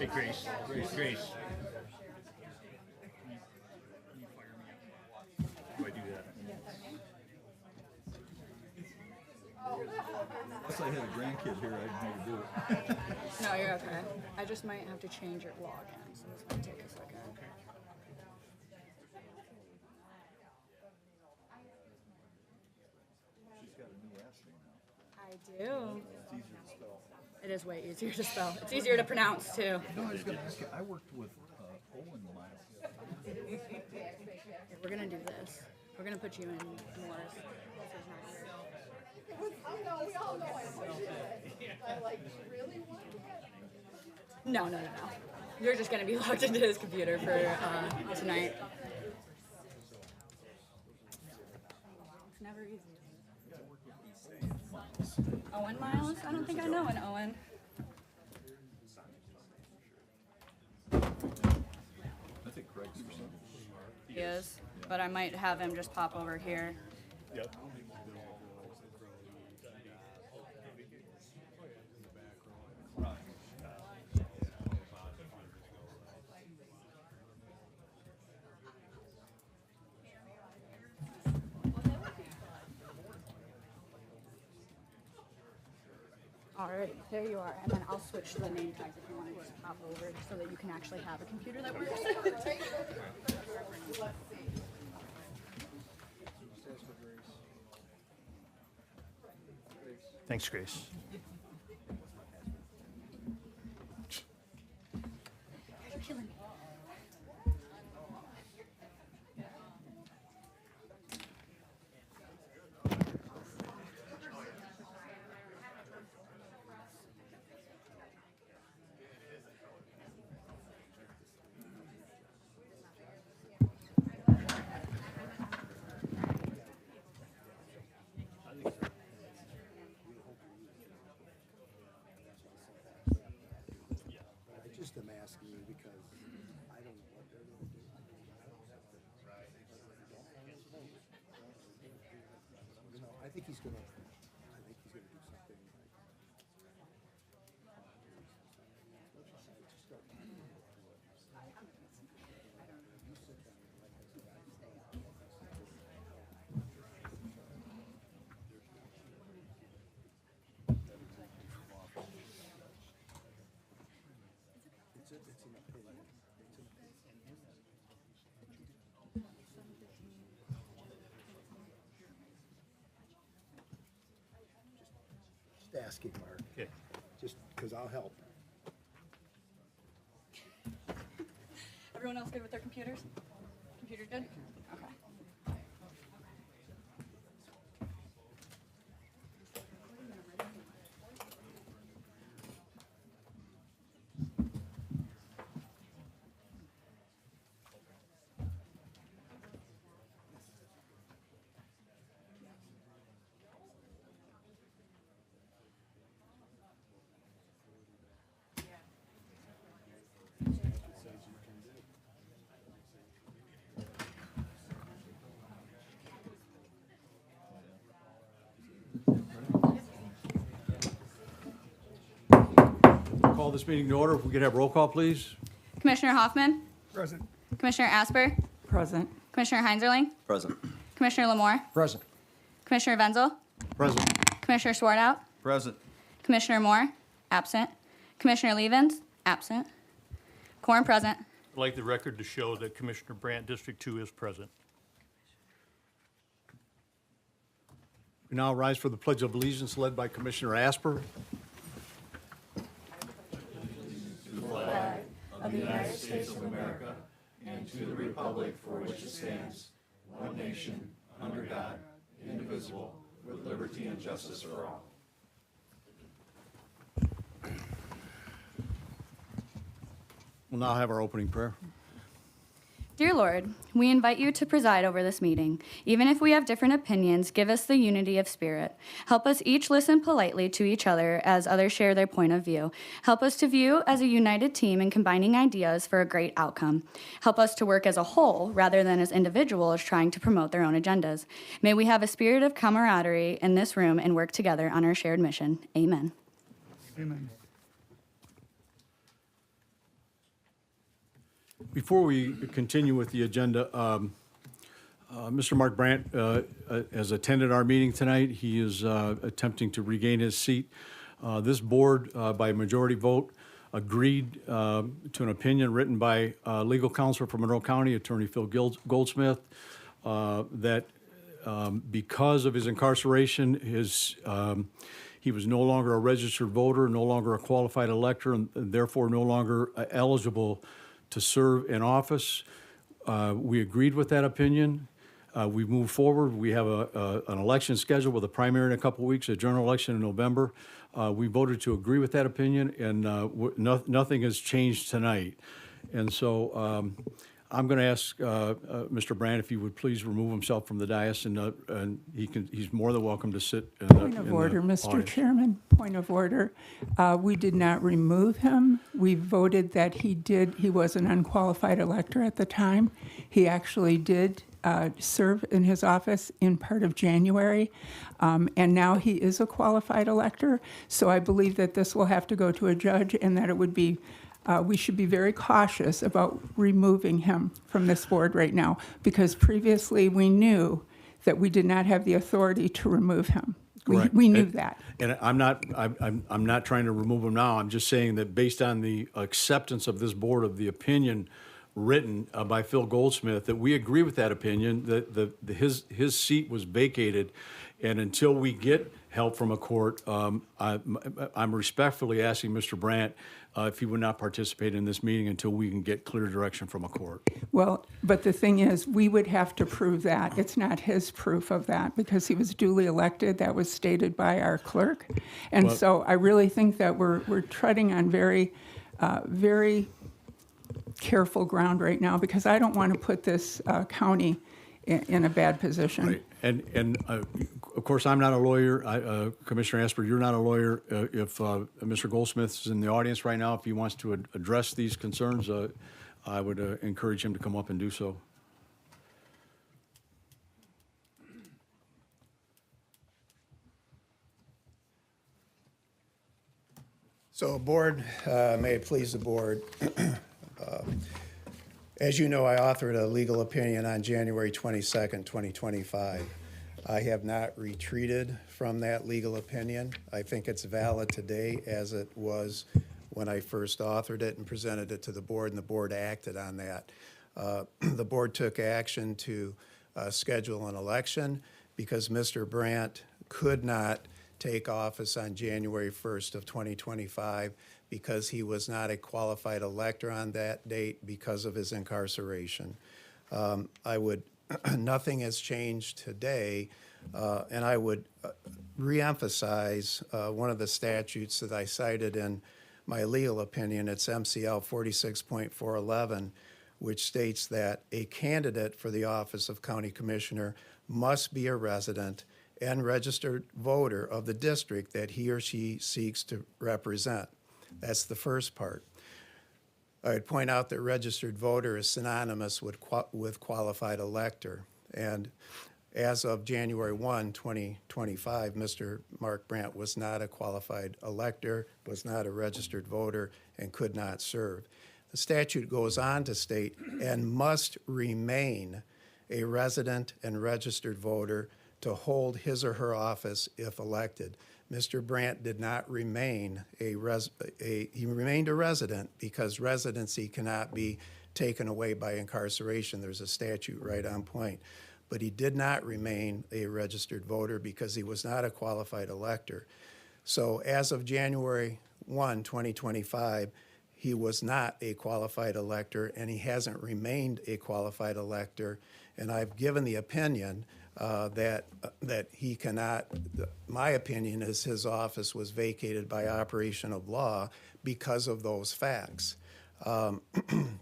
Hey, Grace. Grace. Do I do that? Unless I had a grandkid here, I'd never do it. No, you're okay. I just might have to change your login, so this might take a second. She's got a new last name now. I do. It's easier to spell. It is way easier to spell. It's easier to pronounce, too. No, I was going to ask you, I worked with Owen Miles. We're going to do this. We're going to put you in Moore's. I know, we all know I pushed it. I like really wanted it. No. You're just going to be logged into his computer for tonight. It's never easy. Owen Miles? I don't think I know an Owen. I think Craig's for some. He is, but I might have him just pop over here. Yep. Alrighty, there you are. And then I'll switch the name tags if you want to just pop over so that you can actually have a computer that works. Thanks, Grace. You're killing me. I just am asking you because I don't know what they're going to do. You know, I think he's going to do something. It's an opinion. Just asking, Mark. Okay. Just because I'll help. Everyone else good with their computers? Computers good? Okay. Call this meeting to order. If we could have roll call, please. Commissioner Hoffman? Present. Commissioner Asper? Present. Commissioner Heinzerling? Present. Commissioner Lamore? Present. Commissioner Wenzel? Present. Commissioner Swartout? Present. Commissioner Moore? Absent. Commissioner Levens? Absent. Quorum present. I'd like the record to show that Commissioner Brandt, District 2, is present. We now rise for the Pledge of Allegiance led by Commissioner Asper. Of the United States of America and to the republic for which it stands, one nation, under God, indivisible, with liberty and justice for all. We'll now have our opening prayer. Dear Lord, we invite you to preside over this meeting. Even if we have different opinions, give us the unity of spirit. Help us each listen politely to each other as others share their point of view. Help us to view as a united team in combining ideas for a great outcome. Help us to work as a whole rather than as individuals trying to promote their own agendas. May we have a spirit of camaraderie in this room and work together on our shared mission. Amen. Amen. Before we continue with the agenda, Mr. Mark Brandt has attended our meeting tonight. He is attempting to regain his seat. This board, by a majority vote, agreed to an opinion written by legal counsel from Monroe County, Attorney Phil Goldsmith, that because of his incarceration, he was no longer a registered voter, no longer a qualified elector, and therefore no longer eligible to serve in office. We agreed with that opinion. We moved forward. We have an election scheduled with a primary in a couple weeks, a general election in November. We voted to agree with that opinion, and nothing has changed tonight. And so I'm going to ask Mr. Brandt if he would please remove himself from the dais, and he's more than welcome to sit in the Point of order, Mr. audience. Chairman, point of order. We did not remove him. We voted that he was an unqualified elector at the time. He actually did serve in his office in part of January, and now he is a qualified elector. So I believe that this will have to go to a judge, and that it would be we should be very cautious about removing him from this board right now, because previously we knew that we did not have the authority to remove him. Correct. We knew that. And I'm not trying to remove him now. I'm just saying that based on the acceptance of this board of the opinion written by Phil Goldsmith, that we agree with that opinion, that his seat was vacated, and until we get help from a court, I'm respectfully asking Mr. Brandt if he would not participate in this meeting until we can get clear direction from a court. Well, but the thing is, we would have to prove that. It's not his proof of that, because he was duly elected. That was stated by our clerk. And Well, so I really think that we're treading on very careful ground right now, because I don't want to put this county in a bad position. Right. And of course, I'm not a lawyer. Commissioner Asper, you're not a lawyer. If Mr. Goldsmith is in the audience right now, if he wants to address these concerns, I would encourage him to come up and do so. So, board, may it please the board. As you know, I authored a legal opinion on January 22nd, 2025. I have not retreated from that legal opinion. I think it's valid today as it was when I first authored it and presented it to the board, and the board acted on that. The board took action to schedule an election because Mr. Brandt could not take office on January 1st of 2025 because he was not a qualified elector on that date because of his incarceration. Nothing has changed today, and I would reemphasize one of the statutes that I cited in my legal opinion. It's MCL 46.411, which states that a candidate for the office of county commissioner must be a resident and registered voter of the district that he or she seeks to represent. That's the first part. I would point out that registered voter is synonymous with qualified elector. And as of January 1, 2025, Mr. Mark Brandt was not a qualified elector, was not a registered voter, and could not serve. The statute goes on to state, and must remain a resident and registered voter to hold his or her office if elected. Mr. Brandt did not remain he remained a resident because residency cannot be taken away by incarceration. There's a statute right on point. But he did not remain a registered voter because he was not a qualified elector. So as of January 1, 2025, he was not a qualified elector, and he hasn't remained a qualified elector. And I've given the opinion that he cannot, my opinion is his office was vacated by operation of law because of those facts.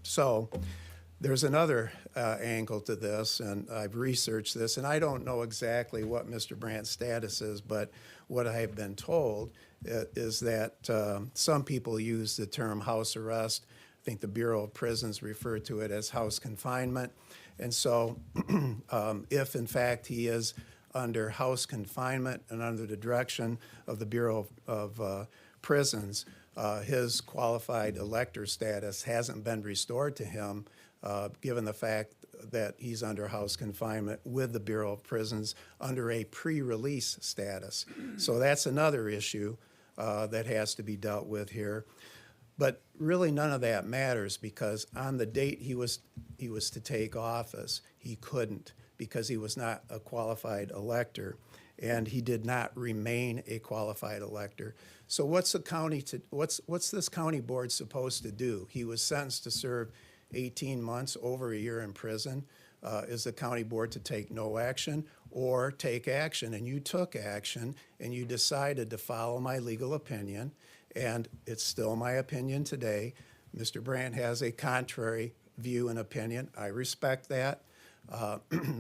So there's another angle to this, and I've researched this, and I don't know exactly what Mr. Brandt's status is, but what I have been told is that some people use the term house arrest. I think the Bureau of Prisons refer to it as house confinement. And so if, in fact, he is under house confinement and under the direction of the Bureau of Prisons, his qualified elector status hasn't been restored to him given the fact that he's under house confinement with the Bureau of Prisons under a pre-release status. So that's another issue that has to be dealt with here. But really none of that matters, because on the date he was to take office, he couldn't, because he was not a qualified elector, and he did not remain a qualified elector. So what's this county board supposed to do? He was sentenced to serve 18 months, over a year in prison. Is the county board to take no action or take action? And you took action, and you decided to follow my legal opinion, and it's still my opinion today. Mr. Brandt has a contrary view and opinion. I respect that.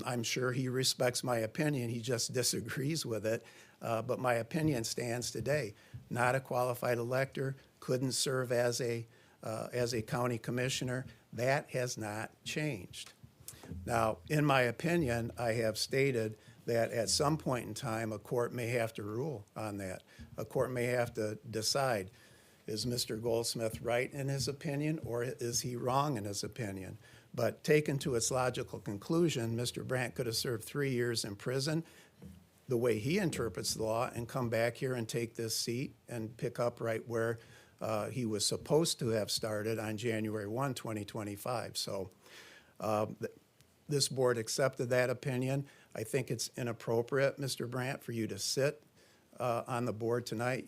I'm sure he respects my opinion. He just disagrees with it. But my opinion stands today. Not a qualified elector, couldn't serve as a county commissioner. That has not changed. Now, in my opinion, I have stated that at some point in time, a court may have to rule on that. A court may have to decide, is Mr. Goldsmith right in his opinion, or is he wrong in his opinion? But taken to its logical conclusion, Mr. Brandt could have served 3 years in prison the way he interprets the law, and come back here and take this seat and pick up right where he was supposed to have started on January 1, 2025. So this board accepted that opinion. I think it's inappropriate, Mr. Brandt, for you to sit on the board tonight.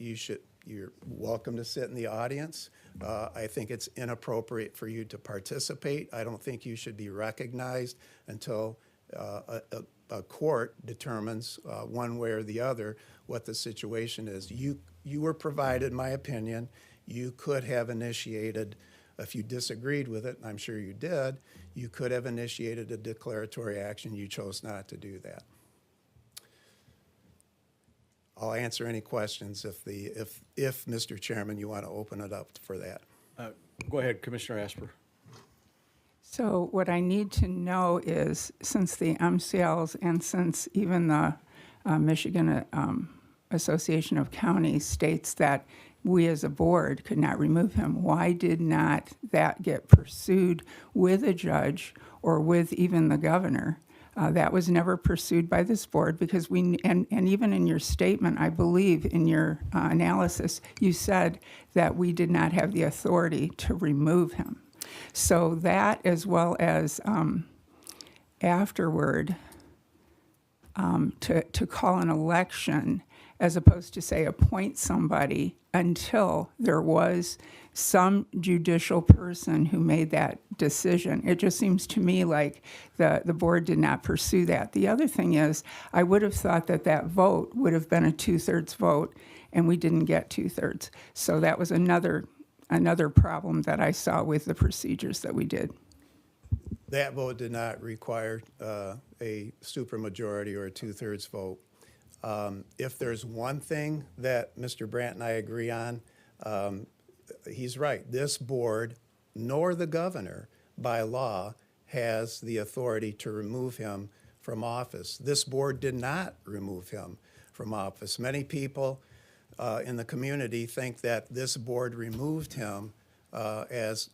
You're welcome to sit in the audience. I think it's inappropriate for you to participate. I don't think you should be recognized until a court determines one way or the other what the situation is. You were provided my opinion. You could have initiated, if you disagreed with it, and I'm sure you did, you could have initiated a declaratory action. You chose not to do that. I'll answer any questions if Mr. Chairman, you want to open it up for that. Go ahead, Commissioner Asper. So what I need to know is, since the MCLs and since even the Michigan Association of Counties states that we as a board could not remove him, why did not that get pursued with a judge or with even the governor? That was never pursued by this board, because and even in your statement, I believe in your analysis, you said that we did not have the authority to remove him. So that, as well as afterward, to call an election as opposed to, say, appoint somebody until there was some judicial person who made that decision. It just seems to me like the board did not pursue that. The other thing is, I would have thought that that vote would have been a 2/3 vote, and we didn't get 2/3. So that was another problem that I saw with the procedures that we did. That vote did not require a supermajority or a 2/3 vote. If there's one thing that Mr. Brandt and I agree on, he's right. This board, nor the governor, by law, has the authority to remove him from office. This board did not remove him from office. Many people in the community think that this board removed him as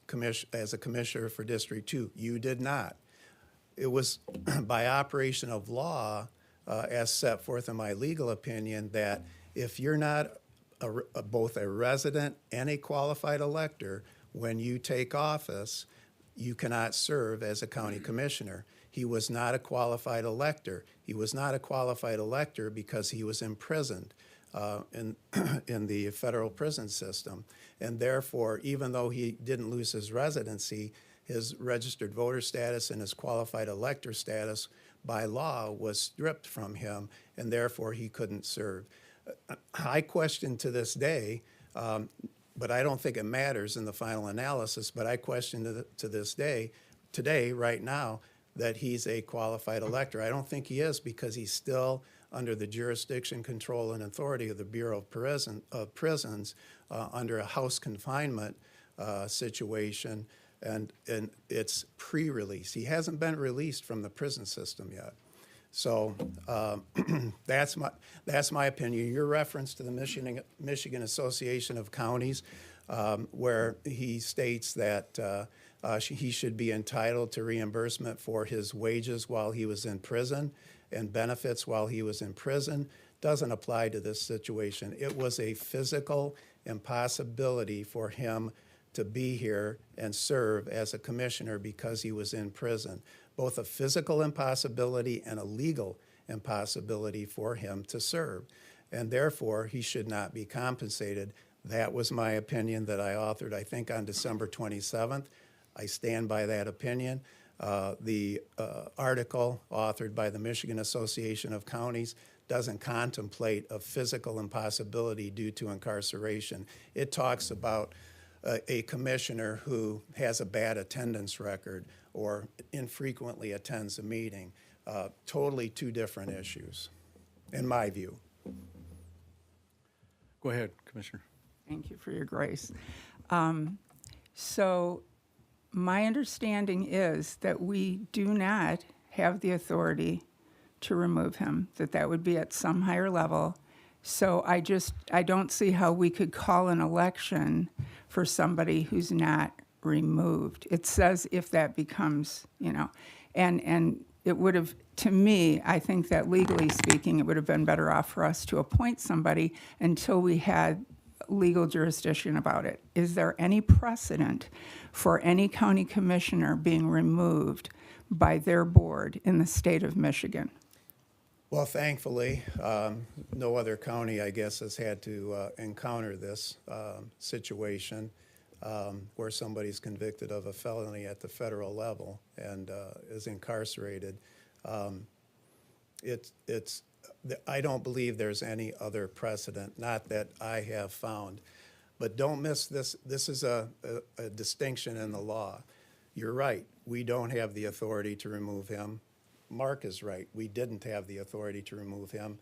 a commissioner for District 2. You did not. It was by operation of law, as set forth in my legal opinion, that if you're not both a resident and a qualified elector, when you take office, you cannot serve as a county commissioner. He was not a qualified elector. He was not a qualified elector because he was imprisoned in the federal prison system. And therefore, even though he didn't lose his residency, his registered voter status and his qualified elector status by law was stripped from him, and therefore he couldn't serve. I question to this day, but I don't think it matters in the final analysis, but I question to this day, today, right now, that he's a qualified elector. I don't think he is, because he's still under the jurisdiction, control, and authority of the Bureau of Prisons under a house confinement situation, and it's pre-release. He hasn't been released from the prison system yet. So that's my opinion. Your reference to the Michigan Association of Counties, where he states that He should be entitled to reimbursement for his wages while he was in prison and benefits while he was in prison. Doesn't apply to this situation. It was a physical impossibility for him to be here and serve as a commissioner because he was in prison. Both a physical impossibility and a legal impossibility for him to serve. And therefore, he should not be compensated. That was my opinion that I authored, I think, on December 27th. I stand by that opinion. The article authored by the Michigan Association of Counties doesn't contemplate a physical impossibility due to incarceration. It talks about a commissioner who has a bad attendance record or infrequently attends a meeting. Totally two different issues, in my view. Go ahead, Commissioner. Thank you for your grace. So my understanding is that we do not have the authority to remove him, that would be at some higher level. So I don't see how we could call an election for somebody who's not removed. It says if that becomes, and it would have, to me, I think that legally speaking, it would have been better off for us to appoint somebody until we had legal jurisdiction about it. Is there any precedent for any county commissioner being removed by their board in the state of Michigan? Well, thankfully, no other county, I guess, has had to encounter this situation where somebody's convicted of a felony at the federal level and is incarcerated. I don't believe there's any other precedent, not that I have found. But don't miss this. This is a distinction in the law. You're right. We don't have the authority to remove him. Mark is right. We didn't have the authority to remove him.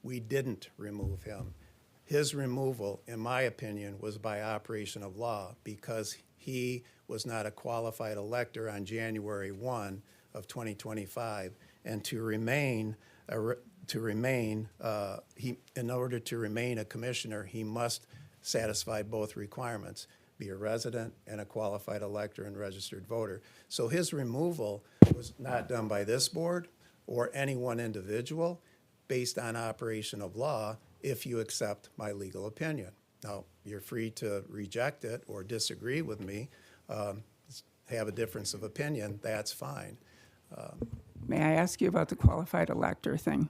We didn't remove him. His removal, in my opinion, was by operation of law because he was not a qualified elector on January 1 of 2025. And in order to remain a commissioner, he must satisfy both requirements, be a resident and a qualified elector and registered voter. So his removal was not done by this board or any one individual based on operation of law if you accept my legal opinion. Now, you're free to reject it or disagree with me, have a difference of opinion, that's fine. May I ask you about the qualified elector thing?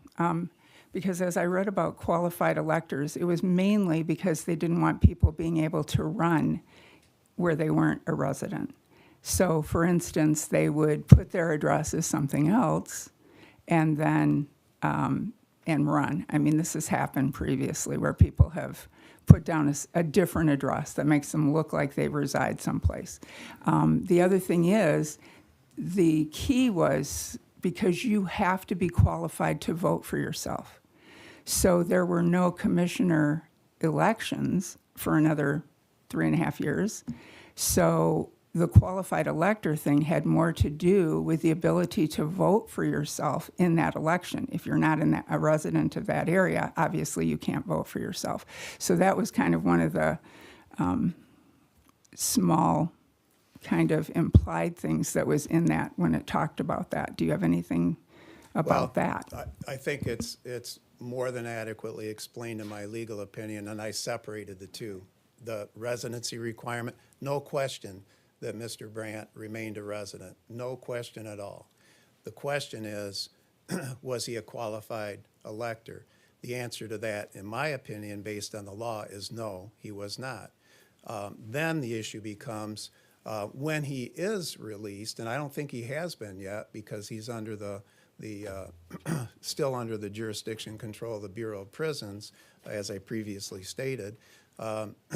Because as I read about qualified electors, it was mainly because they didn't want people being able to run where they weren't a resident. So, for instance, they would put their address as something else and then and run. I mean, this has happened previously where people have put down a different address that makes them look like they reside someplace. The other thing is, the key was because you have to be qualified to vote for yourself. So there were no commissioner elections for another 3.5 years. So the qualified elector thing had more to do with the ability to vote for yourself in that election. If you're not a resident of that area, obviously you can't vote for yourself. So that was kind of one of the small kind of implied things that was in that when it talked about that. Do you have anything about that? I think it's more than adequately explained in my legal opinion, and I separated the two. The residency requirement, no question that Mr. Brandt remained a resident, no question at all. The question is, was he a qualified elector? The answer to that, in my opinion, based on the law, is no, he was not. Then the issue becomes, when he is released, and I don't think he has been yet because he's under still under the jurisdiction control of the Bureau of Prisons, as I previously stated.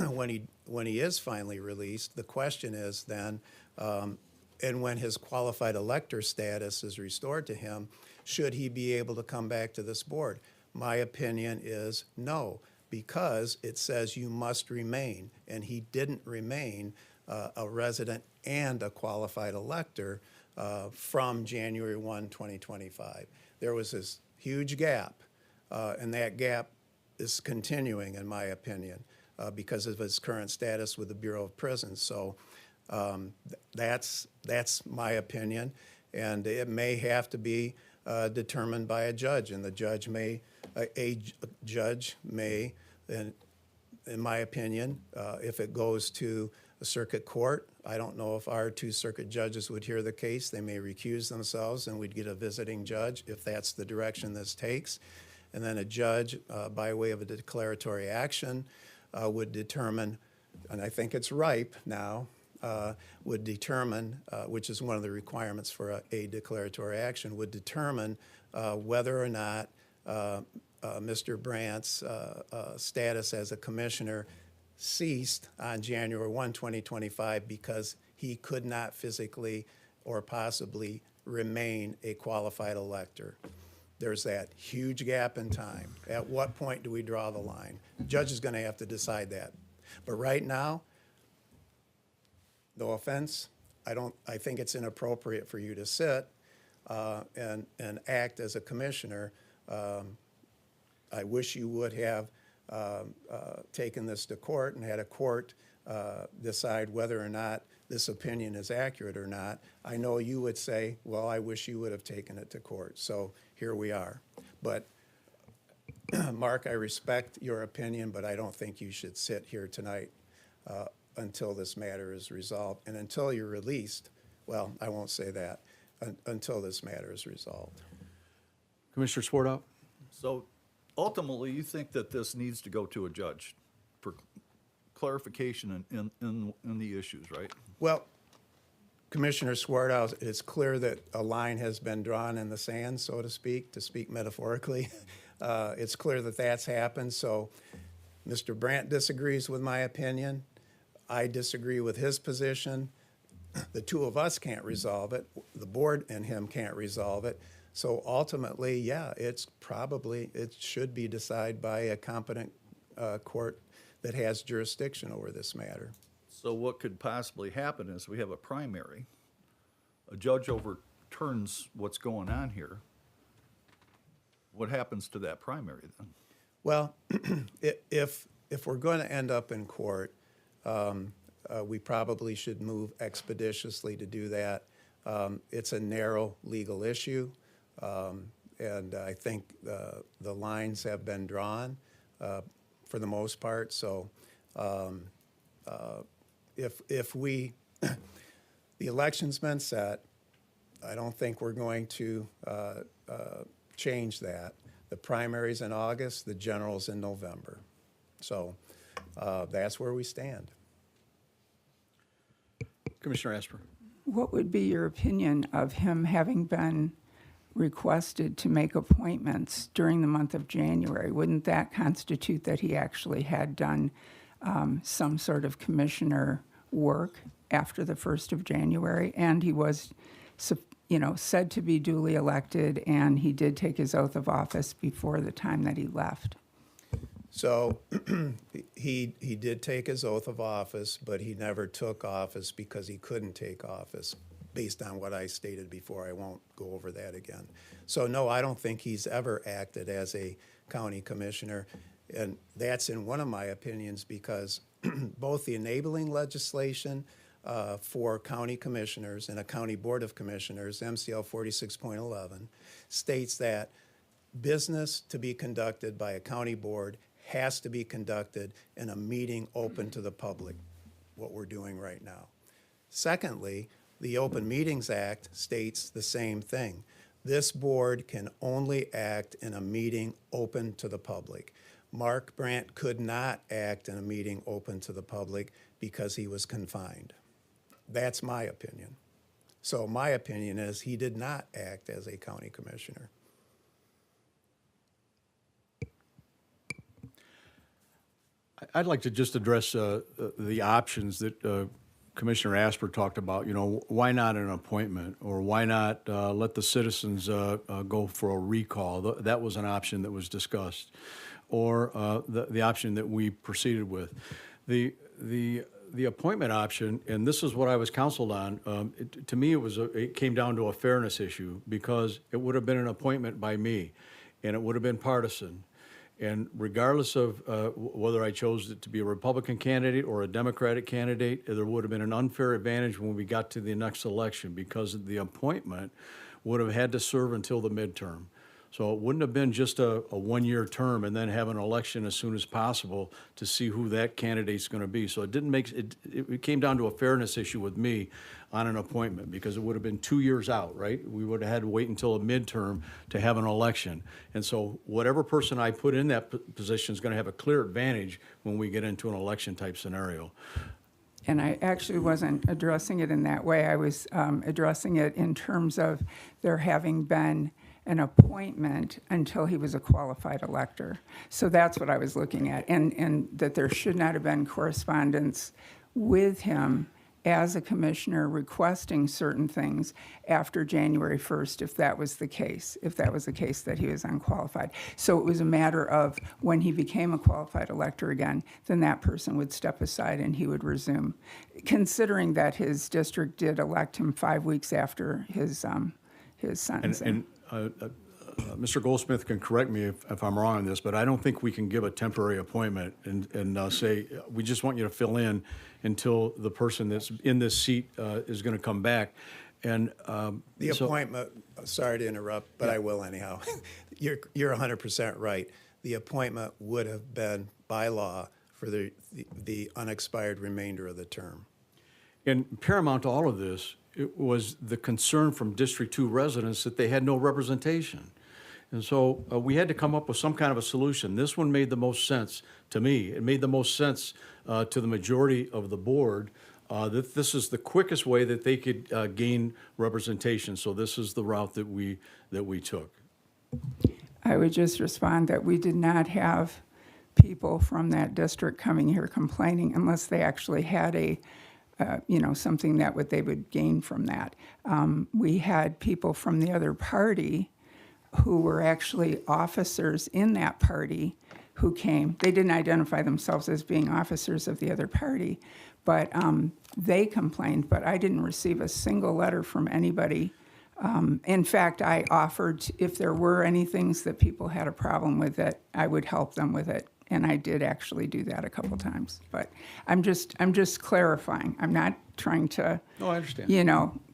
When he is finally released, the question is then, and when his qualified elector status is restored to him, should he be able to come back to this board? My opinion is no, because it says you must remain, and he didn't remain a resident and a qualified elector from January 1, 2025. There was this huge gap, and that gap is continuing, in my opinion, because of his current status with the Bureau of Prisons. So That's my opinion, and it may have to be determined by a judge, and the judge may, a judge may, in my opinion, if it goes to a circuit court, I don't know if our 2 circuit judges would hear the case. They may recuse themselves, and we'd get a visiting judge if that's the direction this takes. And then a judge, by way of a declaratory action, would determine, and I think it's ripe now, would determine, which is one of the requirements for a declaratory action, would determine whether or not Mr. Brandt's status as a commissioner ceased on January 1, 2025 because he could not physically or possibly remain a qualified elector. There's that huge gap in time. At what point do we draw the line? The judge is going to have to decide that. But right now, no offense, I think it's inappropriate for you to sit and act as a commissioner. I wish you would have taken this to court and had a court decide whether or not this opinion is accurate or not. I know you would say, well, I wish you would have taken it to court. So here we are. But Mark, I respect your opinion, but I don't think you should sit here tonight until this matter is resolved. And until you're released, well, I won't say that, until this matter is resolved. Commissioner Swartout? So ultimately, you think that this needs to go to a judge for clarification in the issues, right? Well, Commissioner Swartout, it's clear that a line has been drawn in the sand, so to speak metaphorically. It's clear that that's happened. So Mr. Brandt disagrees with my opinion. I disagree with his position. The 2 of us can't resolve it. The board and him can't resolve it. So ultimately, yeah, it should be decided by a competent court that has jurisdiction over this matter. So what could possibly happen is we have a primary, a judge overturns what's going on here. What happens to that primary then? Well, if we're going to end up in court, we probably should move expeditiously to do that. It's a narrow legal issue, and I think the lines have been drawn for the most part. So if we, the election's been set, I don't think we're going to change that. The primary's in August, the general's in November. So that's where we stand. Commissioner Asper? What would be your opinion of him having been requested to make appointments during the month of January? Wouldn't that constitute that he actually had done some sort of commissioner work after the 1st of January? And he was, said to be duly elected, and he did take his oath of office before the time that he left. So he did take his oath of office, but he never took office because he couldn't take office, based on what I stated before. I won't go over that again. So no, I don't think he's ever acted as a county commissioner. And that's in one of my opinions because both the enabling legislation for county commissioners and a county board of commissioners, MCL 46.11, states that business to be conducted by a county board has to be conducted in a meeting open to the public, what we're doing right now. Secondly, the Open Meetings Act states the same thing. This board can only act in a meeting open to the public. Mark Brandt could not act in a meeting open to the public because he was confined. That's my opinion. So my opinion is he did not act as a county commissioner. I'd like to just address the options that Commissioner Asper talked about. Why not an appointment, or why not let the citizens go for a recall? That was an option that was discussed, or the option that we proceeded with. The appointment option, and this is what I was counseled on. To me, it came down to a fairness issue because it would have been an appointment by me, and it would have been partisan. And regardless of whether I chose it to be a Republican candidate or a Democratic candidate, there would have been an unfair advantage when we got to the next election because the appointment would have had to serve until the midterm. So it wouldn't have been just a one-year term and then have an election as soon as possible to see who that candidate's going to be. So it didn't make it came down to a fairness issue with me on an appointment because it would have been 2 years out, right? We would have had to wait until a midterm to have an election. And so whatever person I put in that position is going to have a clear advantage when we get into an election type scenario. And I actually wasn't addressing it in that way. I was addressing it in terms of there having been an appointment until he was a qualified elector. So that's what I was looking at, and that there should not have been correspondence with him as a commissioner requesting certain things after January 1st, if that was the case that he was unqualified. So it was a matter of when he became a qualified elector again, then that person would step aside and he would resume. Considering that his district did elect him 5 weeks after his sentencing. Mr. Goldsmith can correct me if I'm wrong on this, but I don't think we can give a temporary appointment and say, we just want you to fill in until the person that's in this seat is going to come back. And The appointment, sorry to interrupt, but I will anyhow. You're 100% right. The appointment would have been by law for the unexpired remainder of the term. And paramount to all of this, it was the concern from District 2 residents that they had no representation. And so we had to come up with some kind of a solution. This one made the most sense to me. It made the most sense to the majority of the board that this is the quickest way that they could gain representation. So this is the route that we took. I would just respond that we did not have people from that district coming here complaining unless they actually had a something that they would gain from that. We had people from the other party who were actually officers in that party who came. They didn't identify themselves as being officers of the other party, but they complained, but I didn't receive a single letter from anybody. In fact, I offered if there were any things that people had a problem with it, I would help them with it. And I did actually do that a couple times, but I'm just clarifying. I'm not trying to, No, I understand.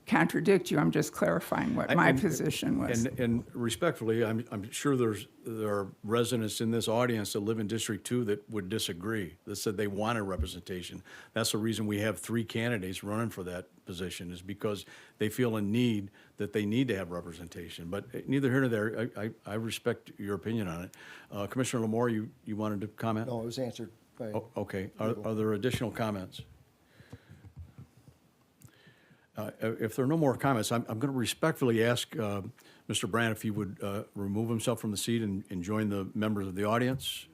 contradict you. I'm just clarifying what my position was. And respectfully, I'm sure there are residents in this audience that live in District 2 that would disagree, that said they wanted representation. That's the reason we have 3 candidates running for that position, is because they feel a need that they need to have representation. But neither here nor there, I respect your opinion on it. Commissioner Lamore, you wanted to comment? No, it was answered by. Oh, okay. Are there additional comments? If there are no more comments, I'm going to respectfully ask Mr. Brandt if he would remove himself from the seat and join the members of the audience.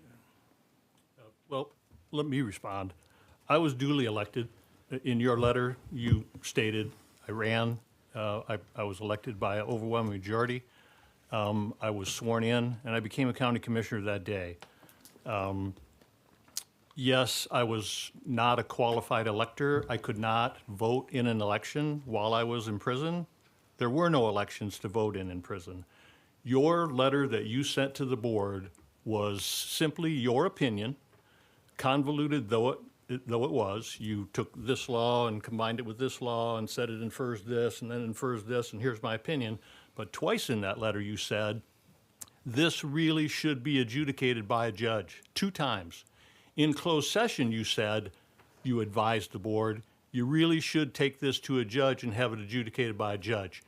Well, let me respond. I was duly elected. In your letter, you stated I ran. I was elected by an overwhelming majority. I was sworn in, and I became a county commissioner that day. Yes, I was not a qualified elector. I could not vote in an election while I was in prison. There were no elections to vote in prison. Your letter that you sent to the board was simply your opinion, convoluted though it was. You took this law and combined it with this law and said it infers this and then infers this, and here's my opinion. But twice in that letter you said, this really should be adjudicated by a judge, 2 times. In closed session, you said, you advised the board, you really should take this to a judge and have it adjudicated by a judge.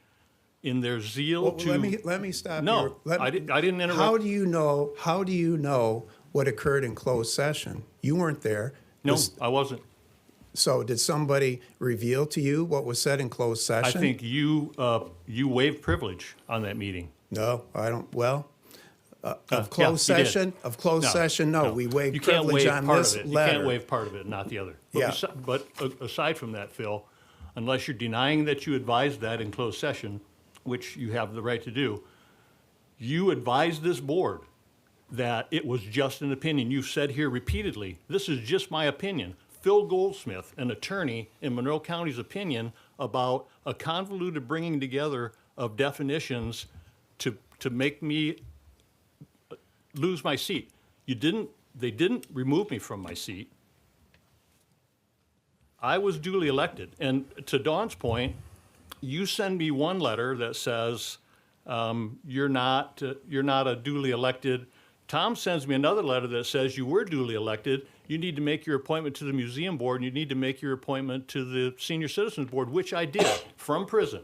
In their zeal to... Let me stop No, here. I didn't interrupt. How do you know what occurred in closed session? You weren't there. No, I wasn't. So did somebody reveal to you what was said in closed I session? think you waived privilege on that meeting. No, I don't. Well, of yeah, closed you did. session, no, we waived You can't privilege waive on part this of it. letter. You can't waive part of it, not the other. But Yeah. But aside from that, Phil, unless you're denying that you advised that in closed session, which you have the right to do, you advised this board that it was just an opinion. You've said here repeatedly, this is just my opinion. Phil Goldsmith, an attorney in Monroe County's opinion about a convoluted bringing together of definitions to make me lose my seat. They didn't remove me from my seat. I was duly elected. And to Dawn's point, you send me one letter that says, you're not a duly elected. Tom sends me another letter that says you were duly elected. You need to make your appointment to the museum board, and you need to make your appointment to the senior citizens board, which I did from prison.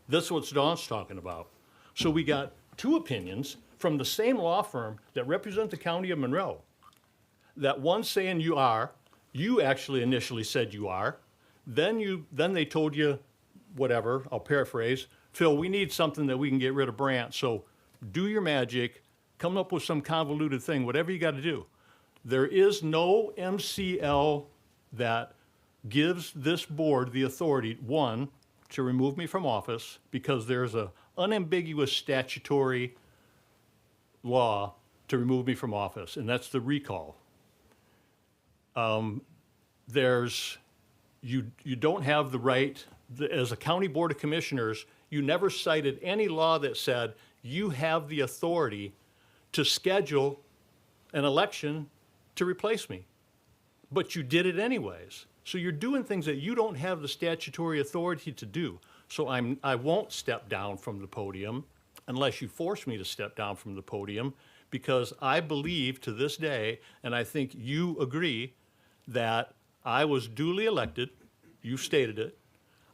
That's what Dawn's talking about. So we got two opinions from the same law firm that represent the county of Monroe. That one's saying you actually initially said you are. Then they told you, whatever, I'll paraphrase, Phil, we need something that we can get rid of Brandt. So do your magic, come up with some convoluted thing, whatever you got to do. There is no MCL that gives this board the authority, one, to remove me from office because there's an unambiguous statutory law to remove me from office, and that's the recall. You don't have the right, as a county board of commissioners, you never cited any law that said you have the authority to schedule an election to replace me. But you did it anyways. So you're doing things that you don't have the statutory authority to do. So I won't step down from the podium unless you force me to step down from the podium, because I believe to this day, and I think you agree, that I was duly elected. You stated it.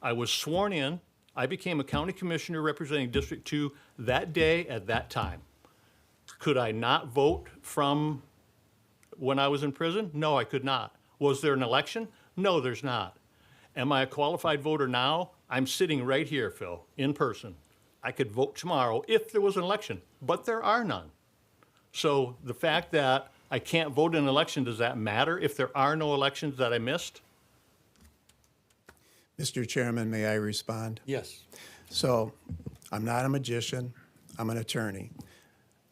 I was sworn in. I became a county commissioner representing District 2 that day at that time. Could I not vote from when I was in prison? No, I could not. Was there an election? No, there's not. Am I a qualified voter now? I'm sitting right here, Phil, in person. I could vote tomorrow if there was an election, but there are none. So the fact that I can't vote in an election, does that matter if there are no elections that I missed? Mr. Chairman, may I respond? Yes. So, I'm not a magician, I'm an attorney.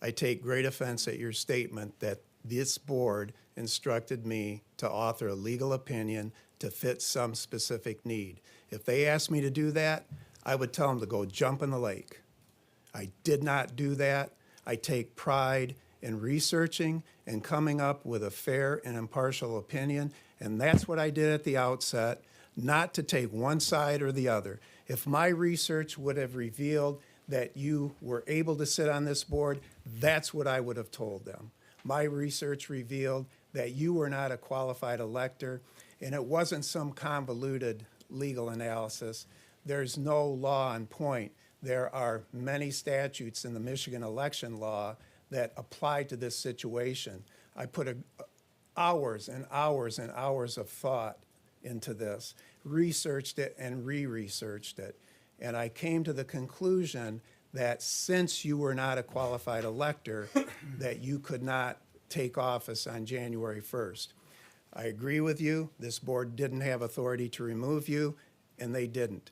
I take great offense at your statement that this board instructed me to author a legal opinion to fit some specific need. If they asked me to do that, I would tell them to go jump in the lake. I did not do that. I take pride in researching and coming up with a fair and impartial opinion, and that's what I did at the outset, not to take one side or the other. If my research would have revealed that you were able to sit on this board, that's what I would have told them. My research revealed that you were not a qualified elector, and it wasn't some convoluted legal analysis. There's no law on point. There are many statutes in the Michigan election law that apply to this situation. I put hours and hours and hours of thought into this, researched it and re-researched it. And I came to the conclusion that since you were not a qualified elector, that you could not take office on January 1st. I agree with you, this board didn't have authority to remove you, and they didn't.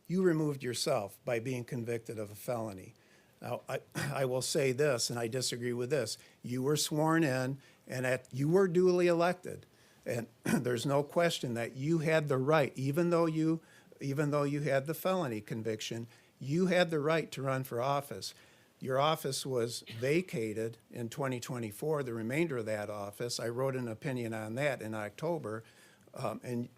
You removed yourself by being convicted of a felony. Now, I will say this, and I disagree with this. You were sworn in, and you were duly elected. And there's no question that you had the right, even though you had the felony conviction, you had the right to run for office. Your office was vacated in 2024, the remainder of that office. I wrote an opinion on that in October, and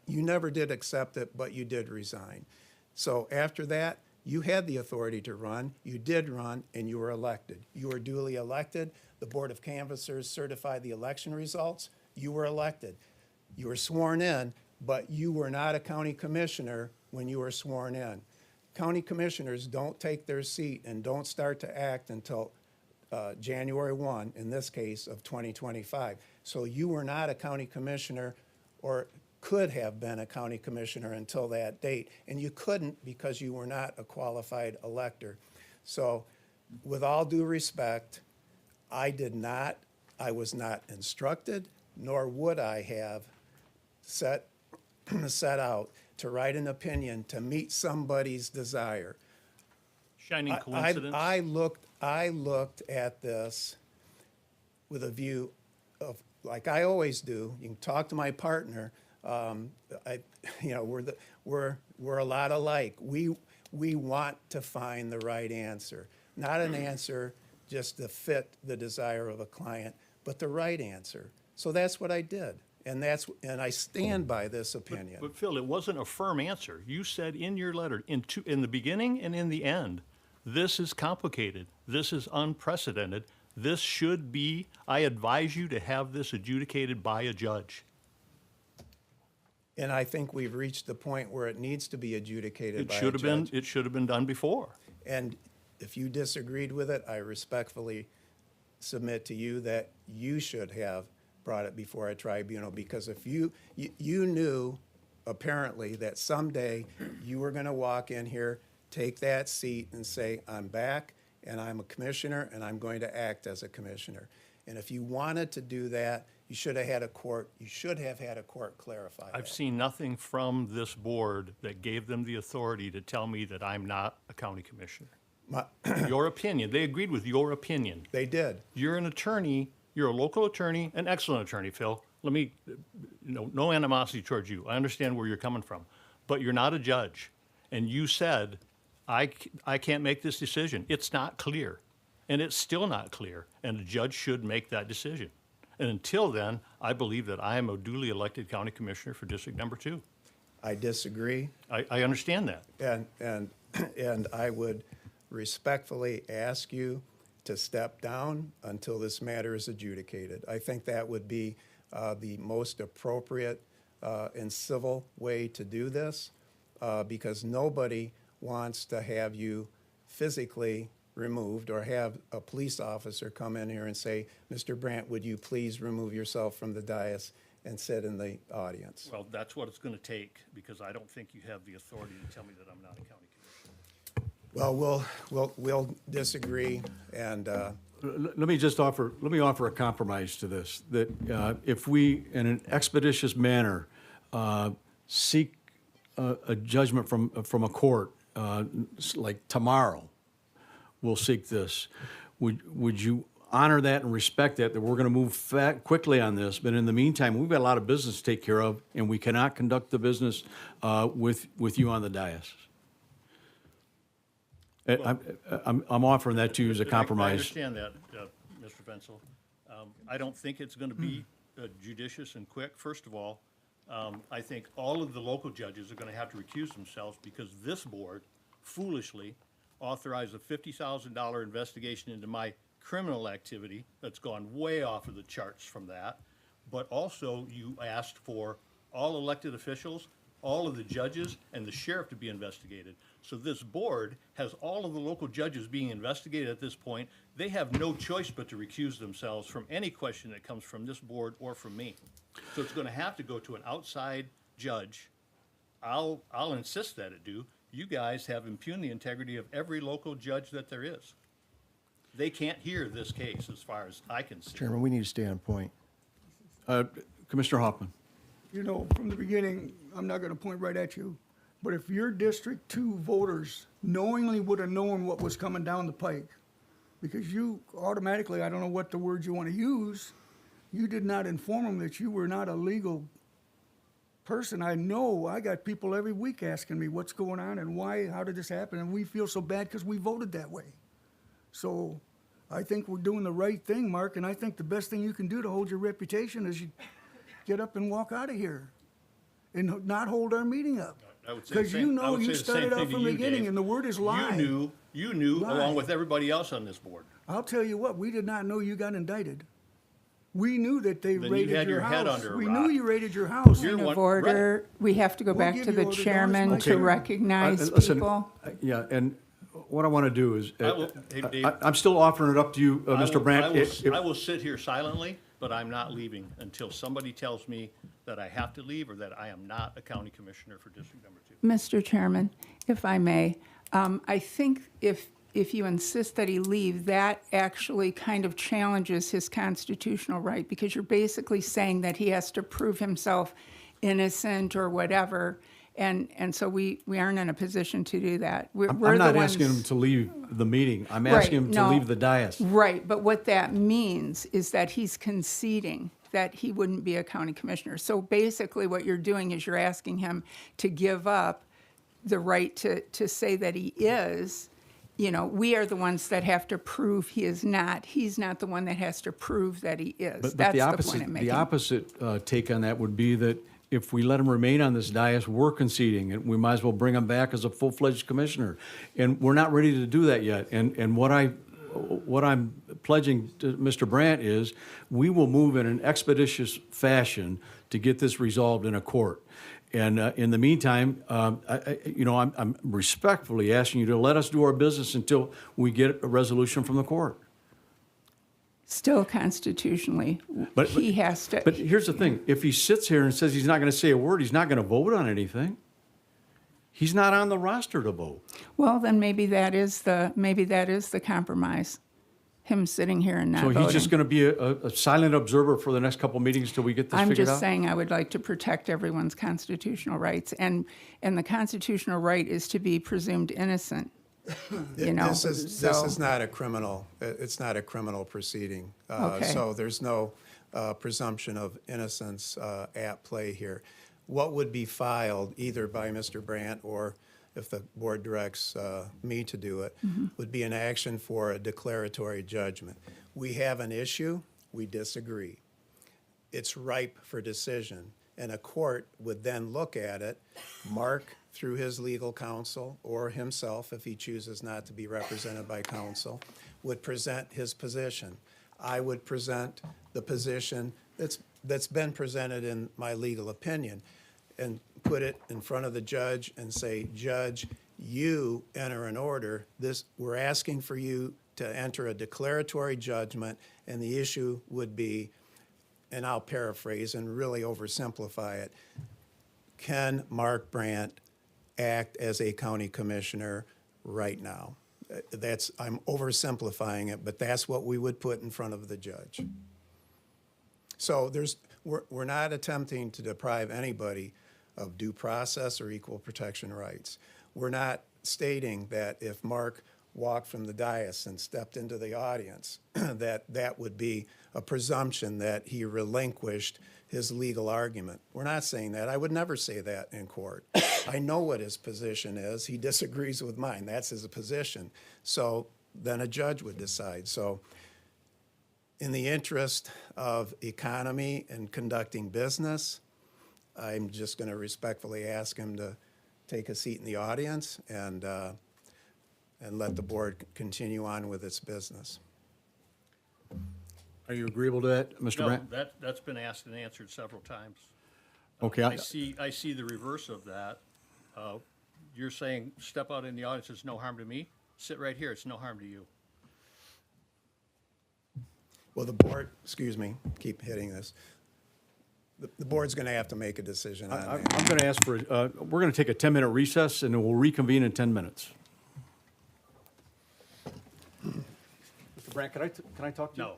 you never did accept it, but you did resign. So after that, you had the authority to run, you did run, and you were elected. You were duly elected. The Board of Canvassers certified the election results. You were elected. You were sworn in, but you were not a county commissioner when you were sworn in. County commissioners don't take their seat and don't start to act until January 1, in this case, of 2025. So you were not a county commissioner, or could have been a county commissioner until that date, and you couldn't because you were not a qualified elector. So with all due respect, I was not instructed, nor would I have set out to write an opinion to meet somebody's desire. Shining coincidence. I looked at this with a view of, like I always do, you can talk to my partner, we're a lot alike. We want to find the right answer, not an answer just to fit the desire of a client, but the right answer. So that's what I did. And I stand by this opinion. But Phil, it wasn't a firm answer. You said in your letter, in the beginning and in the end, this is complicated. This is unprecedented. This should be, I advise you to have this adjudicated by a judge. And I think we've reached the point where it needs to be adjudicated It by a should have been, judge. it should have been done before. And if you disagreed with it, I respectfully submit to you that you should have brought it before a tribunal, because if you knew apparently that someday you were going to walk in here, take that seat and say, I'm back and I'm a commissioner and I'm going to act as a commissioner. And if you wanted to do that, you should have had a court clarify that. I've seen nothing from this board that gave them the authority to tell me that I'm not a county commissioner. Your opinion, they agreed with your opinion. They did. You're an attorney, you're a local attorney, an excellent attorney, Phil. Let me, no animosity towards you. I understand where you're coming from, but you're not a judge. And you said, I can't make this decision. It's not clear. And it's still not clear. And a judge should make that decision. And until then, I believe that I am a duly elected county commissioner for District Number 2. I disagree. I understand that. And I would respectfully ask you to step down until this matter is adjudicated. I think that would be the most appropriate and civil way to do this, because nobody wants to have you physically removed or have a police officer come in here and say, Mr. Brandt, would you please remove yourself from the dais and sit in the audience? Well, that's what it's going to take, because I don't think you have the authority to tell me that I'm not a county commissioner. Well, we'll disagree, and Let me offer a compromise to this, that if we, in an expeditious manner, seek a judgment from a court, like tomorrow, we'll seek this. Would you honor that and respect that we're going to move quickly on this, but in the meantime, we've got a lot of business to take care of, and we cannot conduct the business with you on the dais. I'm offering that to you as a compromise. I understand that, Mr. Fensel. I don't think it's going to be judicious and quick. First of all, I think all of the local judges are going to have to recuse themselves because this board foolishly authorized a $50,000 investigation into my criminal activity that's gone way off of the charts from that. But also, you asked for all elected officials, all of the judges, and the sheriff to be investigated. So this board has all of the local judges being investigated at this point. They have no choice but to recuse themselves from any question that comes from this board or from me. So it's going to have to go to an outside judge. I'll insist that it do. You guys have impugned the integrity of every local judge that there is. They can't hear this case as far as I can see. Chairman, we need to stay on point. Commissioner Hoffman. You know, from the beginning, I'm not going to point right at you, but if your District 2 voters knowingly would have known what was coming down the pike, because you automatically, I don't know what the words you want to use, you did not inform them that you were not a legal person. I know I got people every week asking me what's going on and why, how did this happen? And we feel so bad because we voted that way. So I think we're doing the right thing, Mark, and I think the best thing you can do to hold your reputation is you get up and walk out of here and not hold our meeting up. I would say the Because same- you know I would say you the same started thing out to from the you, beginning, Dave. and the word is lie. You knew Lie. along with everybody else on this board. I'll tell you what, we did not know you got indicted. We knew that they Then you raided had your your head house. under a We rock. knew you raided your house. You're Point one- of order, we have to go We'll back give to you the orders, chairman Mike. to Okay. recognize Listen, people. Yeah, and what I want to do is, Hey, Dave. I'm still offering it up to you, Mr. Brandt. I will sit here silently, but I'm not leaving until somebody tells me that I have to leave or that I am not a county commissioner for District Number 2. Mr. Chairman, if I may, I think if you insist that he leave, that actually kind of challenges his constitutional right, because you're basically saying that he has to prove himself innocent or whatever, and so we aren't in a position to do that. We're I'm the not ones- asking him to leave the meeting. I'm Right, asking him to no. leave the dais. Right, but what that means is that he's conceding that he wouldn't be a county commissioner. So basically what you're doing is you're asking him to give up the right to say that he is, you know, we are the ones that have to prove he is not. He's not the one that has to prove that he is. But That's the the point I'm making. opposite take on that would be that if we let him remain on this dais, we're conceding, and we might as well bring him back as a full-fledged commissioner. And we're not ready to do that yet. And what I'm pledging to Mr. Brandt is we will move in an expeditious fashion to get this resolved in a court. And in the meantime, I'm respectfully asking you to let us do our business until we get a resolution from the court. Still constitutionally, he has to. But here's the thing. If he sits here and says he's not going to say a word, he's not going to vote on anything. He's not on the roster to vote. Well, then maybe that is the compromise. Him sitting here and not So voting. he's just going to be a silent observer for the next couple meetings till we get this I'm figured out? just saying I would like to protect everyone's constitutional rights, and the constitutional right is to be presumed innocent. You know, This is not a criminal, it's not a criminal proceeding. Okay. So there's no presumption of innocence at play here. What would be filed either by Mr. Brandt or if the board directs me to do it, would be an action for a declaratory judgment. We have an issue, we disagree. It's ripe for decision, and a court would then look at it, Mark, through his legal counsel, or himself, if he chooses not to be represented by counsel, would present his position. I would present the position that's been presented in my legal opinion, and put it in front of the judge and say, Judge, you enter an order. We're asking for you to enter a declaratory judgment, and the issue would be, and I'll paraphrase and really oversimplify it, can Mark Brandt act as a county commissioner right now? I'm oversimplifying it, but that's what we would put in front of the judge. So we're not attempting to deprive anybody of due process or equal protection rights. We're not stating that if Mark walked from the dais and stepped into the audience, that would be a presumption that he relinquished his legal argument. We're not saying that. I would never say that in court. I know what his position is. He disagrees with mine. That's his position. So then a judge would decide. So in the interest of economy and conducting business, I'm just going to respectfully ask him to take a seat in the audience and let the board continue on with its business. Are you agreeable to that, Mr. No, Brandt? that's been asked and answered several times. Okay. I see the reverse of that. You're saying, step out in the audience, it's no harm to me? Sit right here, it's no harm to you. Well, the board, excuse me, keep hitting this. The board's going to have to make a decision on I'm that. going to ask for, we're going to take a 10-minute recess, and then we'll reconvene in 10 minutes. Mr. Brandt, can I talk to you? No,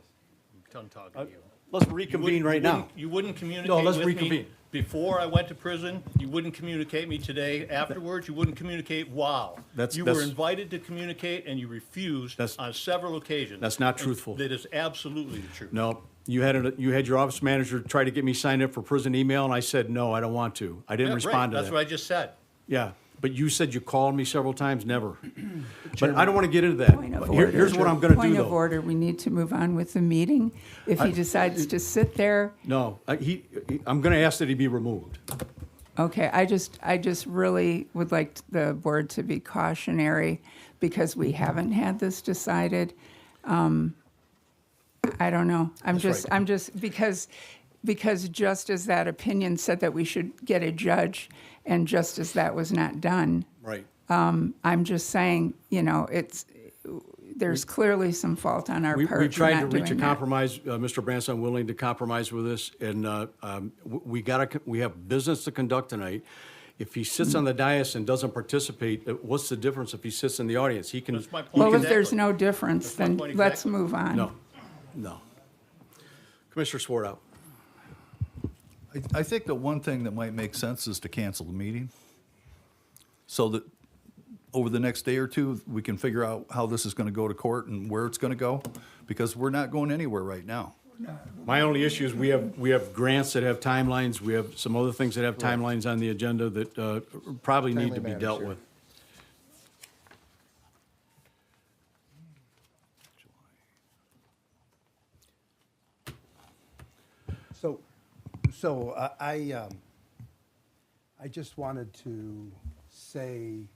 I'm done talking to you. Let's reconvene right now. You wouldn't communicate No, let's with reconvene. me before I went to prison. You wouldn't communicate me today. Afterwards, you wouldn't communicate while. You were invited to communicate, and you refused on several occasions. That's not And truthful. That is absolutely the truth. No, you had your office manager try to get me signed up for prison email, and I said, no, I don't want to. I didn't Yeah, respond right. to That's that. what I just said. Yeah, but you said you called me several times, never. But I don't want to get into that. Point of Here's order. what I'm going to do, Point of though. order, we need to move on with the meeting. If he decides to sit there, No, I'm going to ask that he be removed. okay, I just really would like the board to be cautionary because we haven't had this decided. I don't know. I'm just, because just as that opinion said that we should get a judge, and just as that was not done, Right. I'm just saying, there's clearly some fault on our part We for tried to not reach a doing that. compromise. Mr. Brandt's unwilling to compromise with us, and we have business to conduct tonight. If he sits on the dais and doesn't participate, what's the difference if he sits in the audience? He can. That's my point. Well, if Exactly. there's no difference, That's my then point let's exactly. move on. No. Commissioner Swartout. I think the one thing that might make sense is to cancel the meeting so that over the next day or two, we can figure out how this is going to go to court and where it's going to go, because we're not going anywhere right now. My only issue is we have grants that have timelines. We have some other things that have timelines on the agenda that probably need to be dealt with. I just wanted to say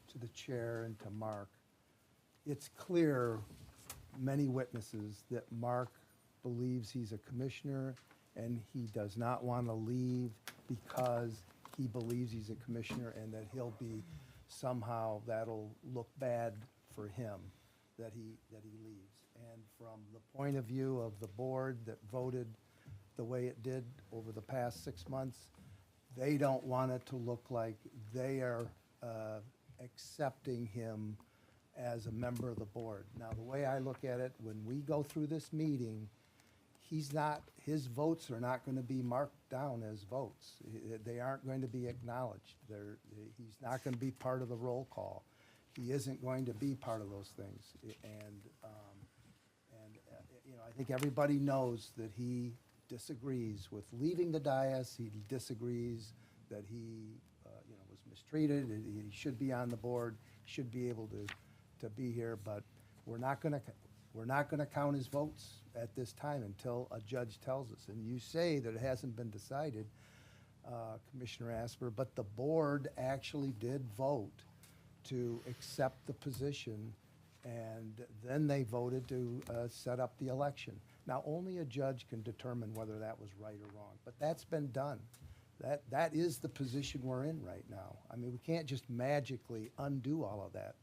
to the chair and to Mark, it's clear, many witnesses, that Mark believes he's a commissioner and he does not want to leave because he believes he's a commissioner and that he'll be, somehow that'll look bad for him that he leaves. And from the point of view of the board that voted the way it did over the past 6 months, they don't want it to look like they are accepting him as a member of the board. Now, the way I look at it, when we go through this meeting, his votes are not going to be marked down as votes. They aren't going to be acknowledged. He's not going to be part of the roll call. He isn't going to be part of those things. And I think everybody knows that he disagrees with leaving the dais. He disagrees that he was mistreated. He should be on the board, should be able to be here, but we're not going to count his votes at this time until a judge tells us. And you say that it hasn't been decided, Commissioner Asper, but the board actually did vote to accept the position, and then they voted to set up the election. Now, only a judge can determine whether that was right or wrong, but that's been done. That is the position we're in right now. I mean, we can't just magically undo all of that.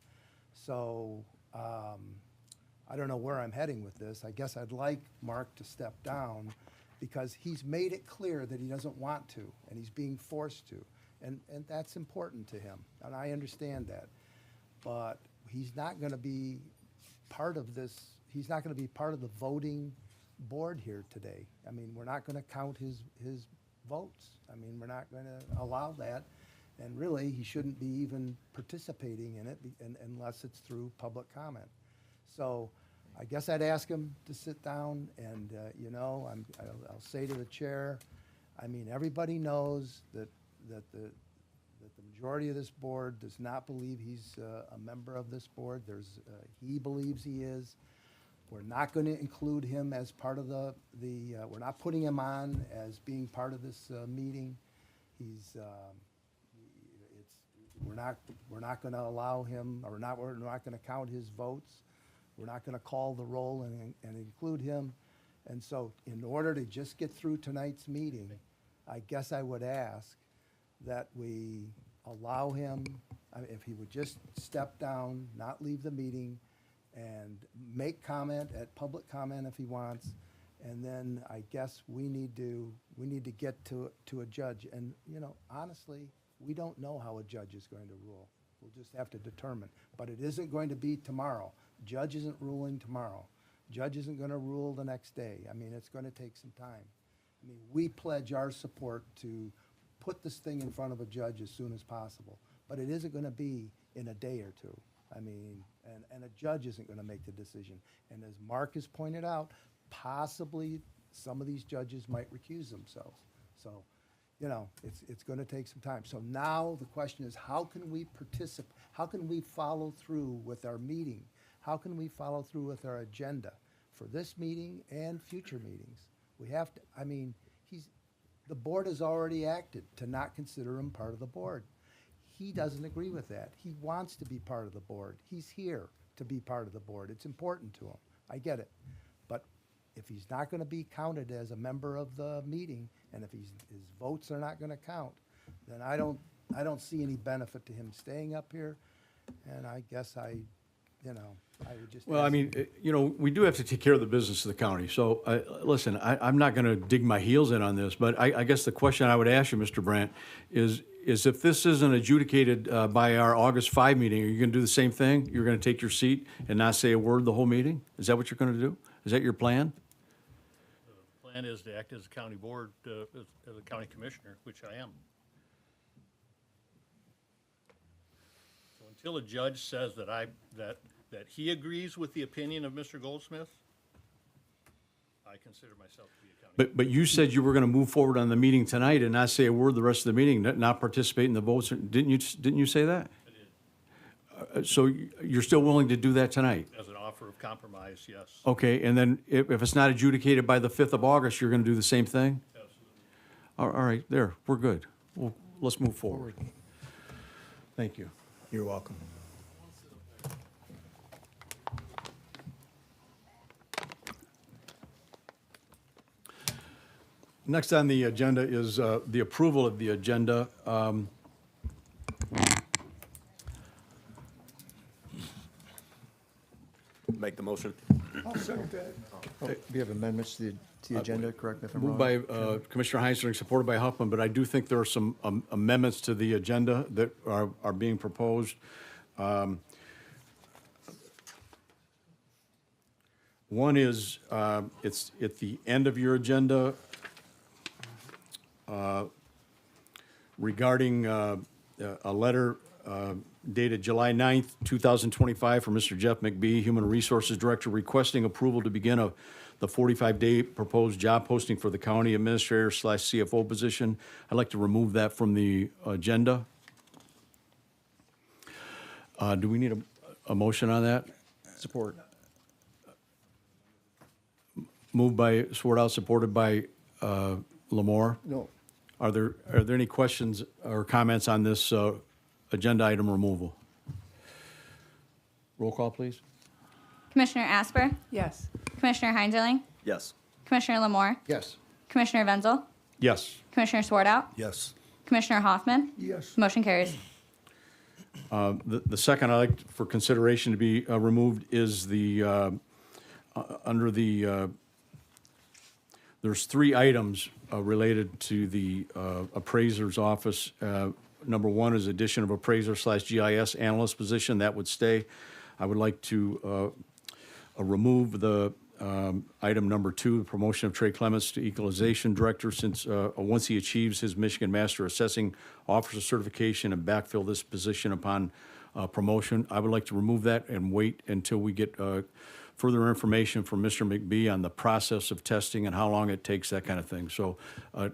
So I don't know where I'm heading with this. I guess I'd like Mark to step down because he's made it clear that he doesn't want to, and he's being forced to. And that's important to him, and I understand that. But he's not going to be part of this. He's not going to be part of the voting board here today. I mean, we're not going to count his votes. I mean, we're not going to allow that. And really, he shouldn't be even participating in it unless it's through public comment. So I guess I'd ask him to sit down, and, I'll say to the chair, I mean, everybody knows that the majority of this board does not believe he's a member of this board. He believes he is. We're not going to include him as part of we're not putting him on as being part of this meeting. We're not going to allow him, or we're not going to count his votes. We're not going to call the roll and include him. And so in order to just get through tonight's meeting, I guess I would ask that we allow him, if he would just step down, not leave the meeting, and make comment, at public comment if he wants, and then I guess we need to get to a judge. And, honestly, we don't know how a judge is going to rule. We'll just have to determine. But it isn't going to be tomorrow. Judge isn't ruling tomorrow. Judge isn't going to rule the next day. I mean, it's going to take some time. I mean, we pledge our support to put this thing in front of a judge as soon as possible. But it isn't going to be in a day or two. I mean, and a judge isn't going to make the decision. And as Mark has pointed out, possibly some of these judges might recuse themselves. So, it's going to take some time. So now the question is, how can we participate? How can we follow through with our meeting? How can we follow through with our agenda for this meeting and future meetings? We have to, the board has already acted to not consider him part of the board. He doesn't agree with that. He wants to be part of the board. He's here to be part of the board. It's important to him. I get it. But if he's not going to be counted as a member of the meeting, and if his votes are not going to count, then I don't see any benefit to him staying up here. And I guess I would just. Well, we do have to take care of the business of the county. So, listen, I'm not going to dig my heels in on this, but I guess the question I would ask you, Mr. Brandt, is if this isn't adjudicated by our August 5 meeting, are you going to do the same thing? You're going to take your seat and not say a word the whole meeting? Is that what you're going to do? Is that your plan? The plan is to act as a county board, as a county commissioner, which I am. So until a judge says that he agrees with the opinion of Mr. Goldsmith, I consider myself to be a county. But you said you were going to move forward on the meeting tonight and not say a word the rest of the meeting, not participate in the votes. Didn't you say that? I did. so you're still willing to do that tonight? As an offer of compromise, yes. Okay, and then if it's not adjudicated by the 5th of August, you're going to do the same thing? All right, there, we're good. Well, let's move forward. Thank you. You're welcome. Next on the agenda is the approval of the agenda. Make the motion. I'll second that. We have amendments to the agenda, correct me if I'm wrong? Moved by Commissioner Heisler, supported by Huffman, but I do think there are some amendments to the agenda that are being proposed. One is, it's at the end of your agenda regarding a letter dated July 9th, 2025, from Mr. Jeff McBee, Human Resources Director, requesting approval to begin the 45-day proposed job posting for the county administrator / CFO position. I'd like to remove that from the agenda. Do we need a motion on that? Support. Moved by Swartout, supported by Lamore. No. Are there any questions or comments on this agenda item removal? Roll call, please. Commissioner Asper, Yes. Commissioner Heinzerling, Yes. Commissioner Lamore, Yes. Commissioner Wenzel, Yes. Commissioner Swartout, Yes. Commissioner Hoffman. Yes. Motion carries. The second I'd like for consideration to be removed is the, under the, there's 3 items related to the appraiser's office. Number 1 is addition of appraiser / GIS analyst position. That would stay. I would like to remove the item number 2, promotion of Trey Clements to equalization director, since once he achieves his Michigan Master Assessing Officer certification and backfill this position upon promotion. I would like to remove that and wait until we get further information from Mr. McBee on the process of testing and how long it takes, that kind of thing. So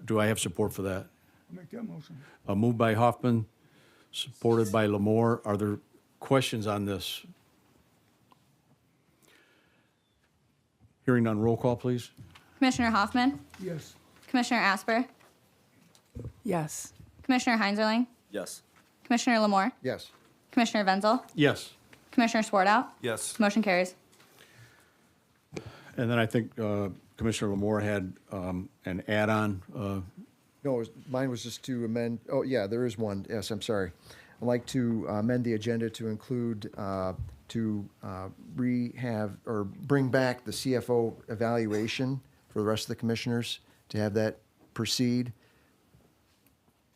do I have support for that? I'll make that motion. Moved by Hoffman, supported by Lamore. Are there questions on this? Hearing none, roll call, please. Commissioner Hoffman, Yes. Commissioner Asper, Yes. Commissioner Heinzerling, Yes. Commissioner Lamore, Yes. Commissioner Wenzel, Yes. Commissioner Swartout. Yes. Motion carries. And then I think Commissioner Lamore had an add-on. No, mine was just to amend, oh, yeah, there is one. Yes, I'm sorry. I'd like to amend the agenda to include, bring back the CFO evaluation for the rest of the commissioners, to have that proceed.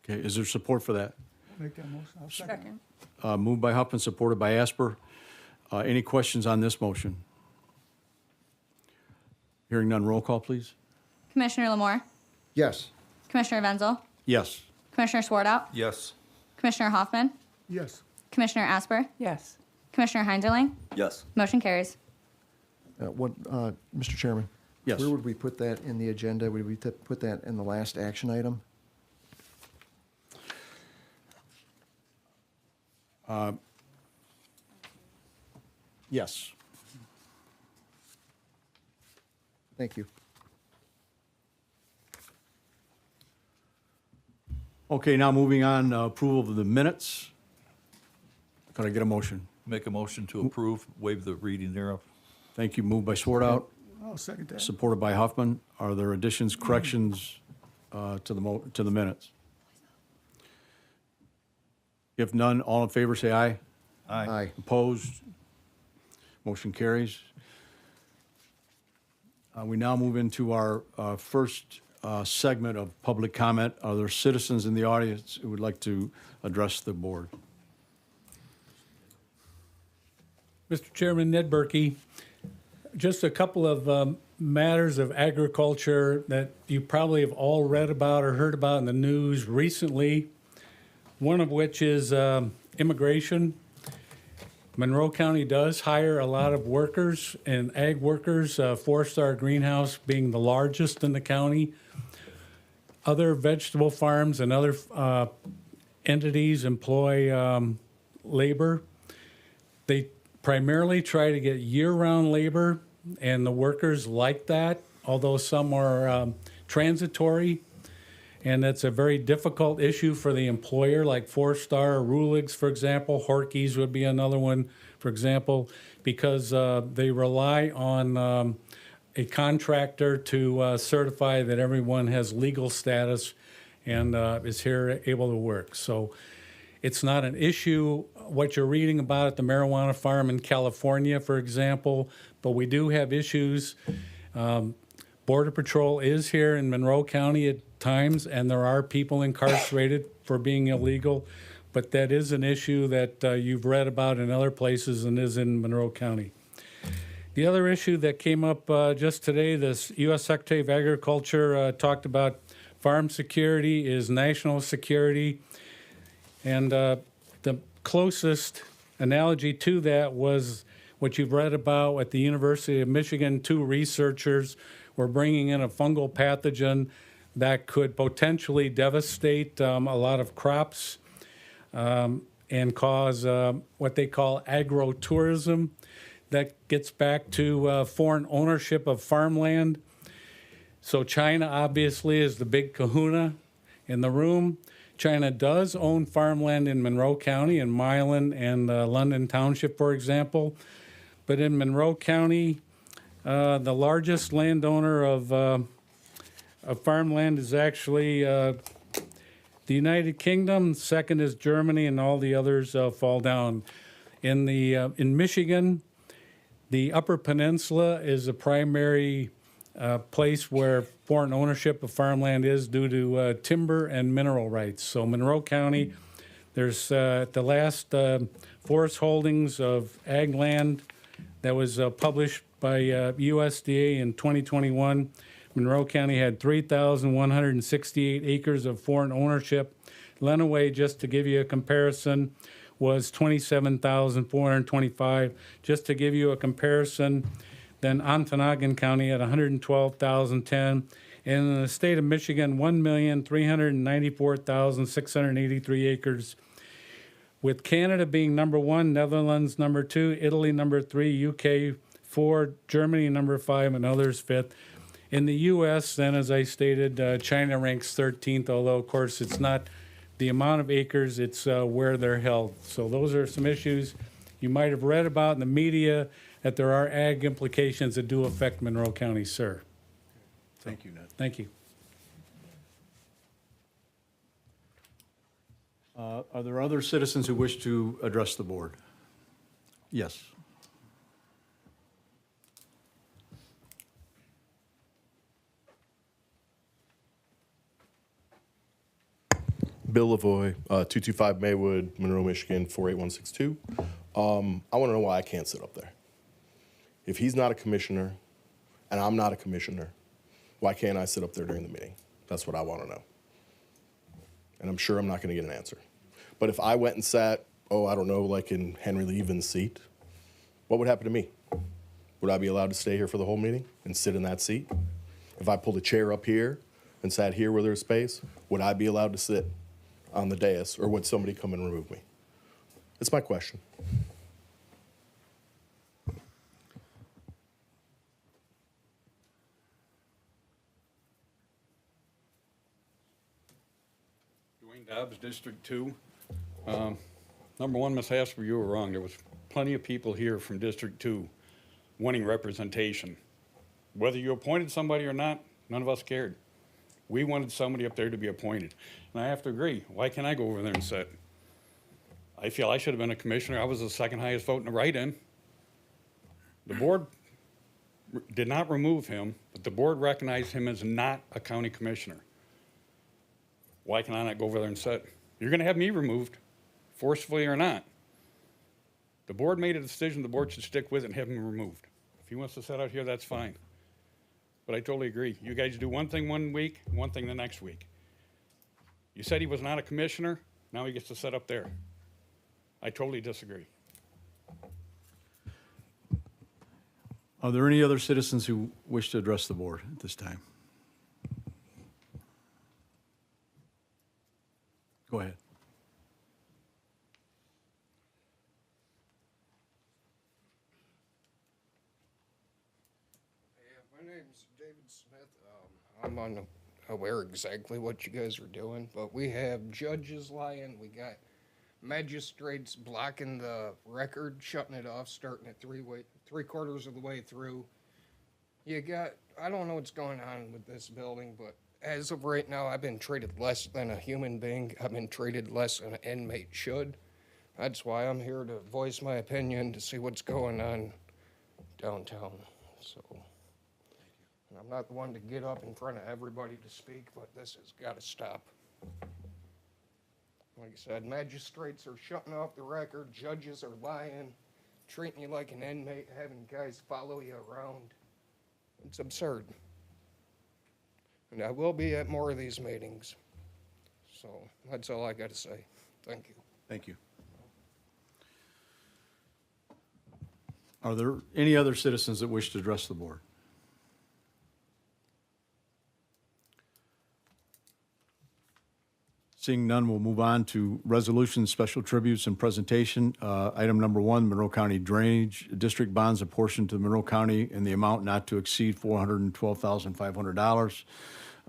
Okay, is there support for that? I'll make that motion. I'll second. Moved by Huffman, supported by Asper. Any questions on this motion? Hearing none, roll call, please. Commissioner Lamore, Yes. Commissioner Wenzel, Yes. Commissioner Swartout, Yes. Commissioner Hoffman, Yes. Commissioner Asper, Yes. Commissioner Heinzerling. Yes. Motion carries. Mr. Chairman? Yes. Where would we put that in the agenda? Would we put that in the last action item? Yes. Thank you. Okay, now moving on, approval of the minutes. Could I get a motion? Make a motion to approve, waive the reading thereof. Thank you. Moved by Swartout, I'll second that. supported by Huffman. Are there additions, corrections to the minutes? If none, all in favor say aye. Aye. Opposed? Motion carries. We now move into our first segment of public comment. Are there citizens in the audience who would like to address the board? Mr. Chairman, Ned Berkey, just a couple of matters of agriculture that you probably have all read about or heard about in the news recently, one of which is immigration. Monroe County does hire a lot of workers and ag workers, Four Star Greenhouse being the largest in the county. Other vegetable farms and other entities employ labor. They primarily try to get year-round labor, and the workers like that, although some are transitory. And it's a very difficult issue for the employer, like Four Star or Ruligs, for example. Horkeys would be another one, for example, because they rely on a contractor to certify that everyone has legal status and is here able to work. So it's not an issue, what you're reading about at the marijuana farm in California, for example, but we do have issues. Border Patrol is here in Monroe County at times, and there are people incarcerated for being illegal, but that is an issue that you've read about in other places and is in Monroe County. The other issue that came up just today, this U.S. Secretary of Agriculture talked about farm security is national security, and the closest analogy to that was what you've read about at the University of Michigan. 2 researchers were bringing in a fungal pathogen that could potentially devastate a lot of crops and cause what they call agrotourism. That gets back to foreign ownership of farmland. So China obviously is the big kahuna in the room. China does own farmland in Monroe County, in Milan and London Township, for example. But in Monroe County, the largest landowner of farmland is actually the United Kingdom. Second is Germany, and all the others fall down. In Michigan, the Upper Peninsula is a primary place where foreign ownership of farmland is due to timber and mineral rights. So Monroe County, there's the last forest holdings of ag land that was published by USDA in 2021. Monroe County had 3,168 acres of foreign ownership. Lenawee, just to give you a comparison, was 27,425. Just to give you a comparison, then Ontonagon County at 112,010. And in the state of Michigan, 1,394,683 acres, with Canada being number 1, Netherlands number 2, Italy number 3, UK 4, Germany number 5, and others 5th. In the U.S., then, as I stated, China ranks 13th, although, of course, it's not the amount of acres, it's where they're held. So those are some issues you might have read about in the media, that there are ag implications that do affect Monroe County, sir. Thank you, Ned. Thank you. Are there other citizens who wish to address the board? Yes. Bill Lavoy, 225 Maywood, Monroe, Michigan, 48162. I want to know why I can't sit up there. If he's not a commissioner and I'm not a commissioner, why can't I sit up there during the meeting? That's what I want to know. And I'm sure I'm not going to get an answer. But if I went and sat, I don't know, like in Henry Levin's seat, what would happen to me? Would I be allowed to stay here for the whole meeting and sit in that seat? If I pulled a chair up here and sat here where there's space, would I be allowed to sit on the dais, or would somebody come and remove me? It's my question. Dwayne Dobbs, District 2. Number one, Ms. Hasper, you were wrong. There was plenty of people here from District 2 wanting representation. Whether you appointed somebody or not, none of us cared. We wanted somebody up there to be appointed. And I have to agree, why can't I go over there and sit? I feel I should have been a commissioner. I was the second highest vote in the write-in. The board did not remove him, but the board recognized him as not a county commissioner. Why can I not go over there and sit? You're gonna have me removed, forcefully or not. The board made a decision, the board should stick with it and have him removed. If he wants to sit out here, that's fine. But I totally agree. You guys do one thing one week, one thing the next week. You said he was not a commissioner, now he gets to sit up there. I totally disagree. Are there any other citizens who wish to address the board at this time? Go ahead. I'm unaware exactly what you guys are doing, but we have judges lying. We got magistrates blocking the record, shutting it off, starting at three-quarters of the way through. I don't know what's going on with this building, but as of right now, I've been treated less than a human being. I've been treated less than an inmate should. That's why I'm here to voice my opinion, to see what's going on downtown. So, and I'm not the one to get up in front of everybody to speak, but this has got to stop. Like I said, magistrates are shutting off the record, judges are lying, treating you like an inmate, having guys follow you around. It's absurd. And I will be at more of these meetings. So that's all I got to say. Thank you. Thank you. Are there any other citizens that wish to address the board? Seeing none, we'll move on to resolutions, special tributes, and presentation. Item number 1, Monroe County Drainage District bonds apportioned to Monroe County in the amount not to exceed $412,500.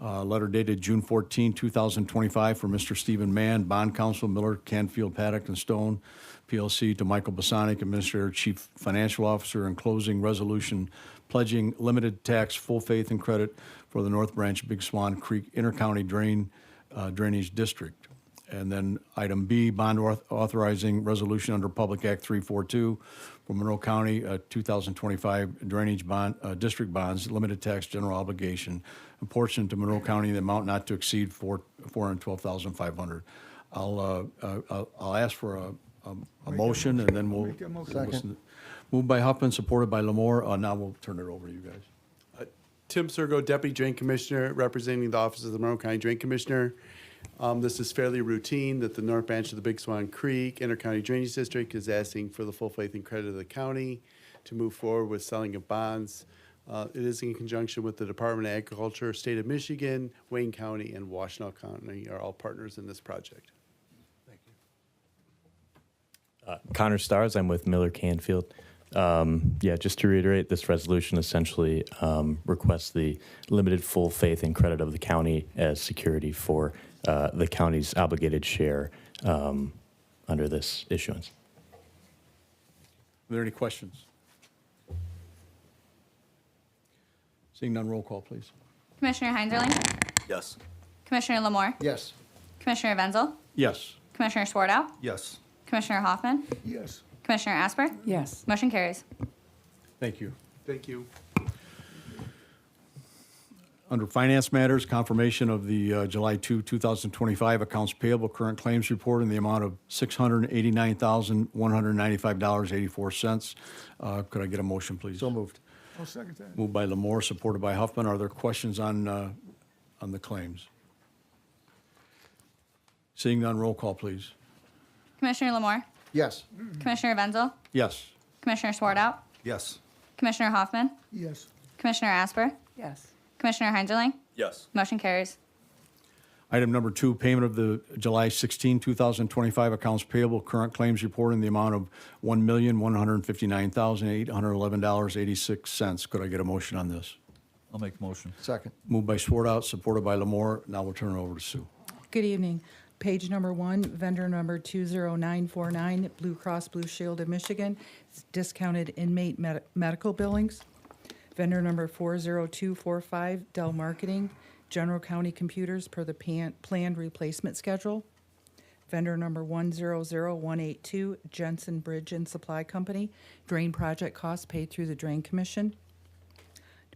Letter dated June 14, 2025, from Mr. Stephen Mann, Bond Counsel, Miller, Canfield, Paddock, and Stone, PLC, to Michael Bosonic, Administrator, Chief Financial Officer, enclosing resolution pledging limited tax full faith and credit for the North Branch Big Swan Creek Intercounty Drainage District. And then item B, bond authorizing resolution under Public Act 342 for Monroe County 2025 drainage bond, district bonds, limited tax general obligation, apportioned to Monroe County in the amount not to exceed $412,500. I'll ask for a motion, and then we'll Make that motion. Second. Moved by Huffman, supported by Lamore. Now we'll turn it over to you guys. Tim Sergo, Deputy Drain Commissioner, representing the Office of the Monroe County Drain Commissioner. This is fairly routine that the North Branch of the Big Swan Creek Intercounty Drainage District is asking for the full faith and credit of the county to move forward with selling of bonds. It is in conjunction with the Department of Agriculture, State of Michigan, Wayne County, and Washtenaw County are all partners in this project. Thank you. Connor Stars, I'm with Miller Canfield. Just to reiterate, this resolution essentially requests the limited full faith and credit of the county as security for the county's obligated share under this issuance. Are there any questions? Seeing none, roll call, please. Commissioner Heinzerling? Yes. Commissioner Lamore? Yes. Commissioner Wenzel? Yes. Commissioner Swartout? Yes. Commissioner Hoffman? Yes. Commissioner Asper? Yes. Motion carries. Thank you. Thank you. Under Finance Matters, confirmation of the July 2, 2025 accounts payable current claims report in the amount of $689,195.84. Could I get a motion, please? So moved. I'll second that. Moved by Lamore, supported by Huffman. Are there questions on the claims? Seeing none, roll call, please. Commissioner Lamore? Yes. Commissioner Wenzel? Yes. Commissioner Swartout? Yes. Commissioner Hoffman? Yes. Commissioner Asper? Yes. Commissioner Heinzerling? Yes. Motion carries. Item number 2, payment of the July 16, 2025 accounts payable current claims report in the amount of $1,159,811.86. Could I get a motion on this? I'll make the motion. Second. Moved by Swartout, supported by Lamore. Now we'll turn it over to Sue. Good evening. Page number 1, vendor number 20949, Blue Cross Blue Shield of Michigan, discounted inmate medical billings. Vendor number 40245, Dell Marketing, General County Computers per the planned replacement schedule. Vendor number 100182, Jensen Bridge and Supply Company, drain project costs paid through the Drain Commission.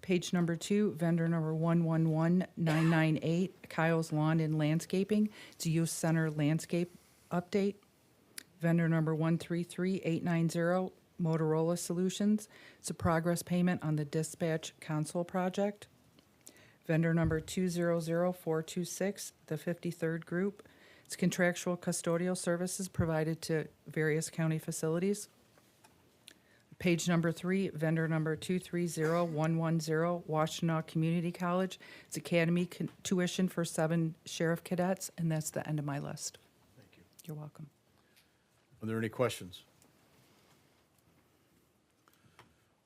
Page number 2, vendor number 111998, Kyle's Lawn and Landscaping. It's a youth center landscape update. Vendor number 133890, Motorola Solutions. It's a progress payment on the dispatch console project. Vendor number 200426, the 53rd Group. It's contractual custodial services provided to various county facilities. Page number 3, vendor number 230110, Washtenaw Community College. It's academy tuition for 7 sheriff cadets, and that's the end of my list. Thank you. You're welcome. Are there any questions?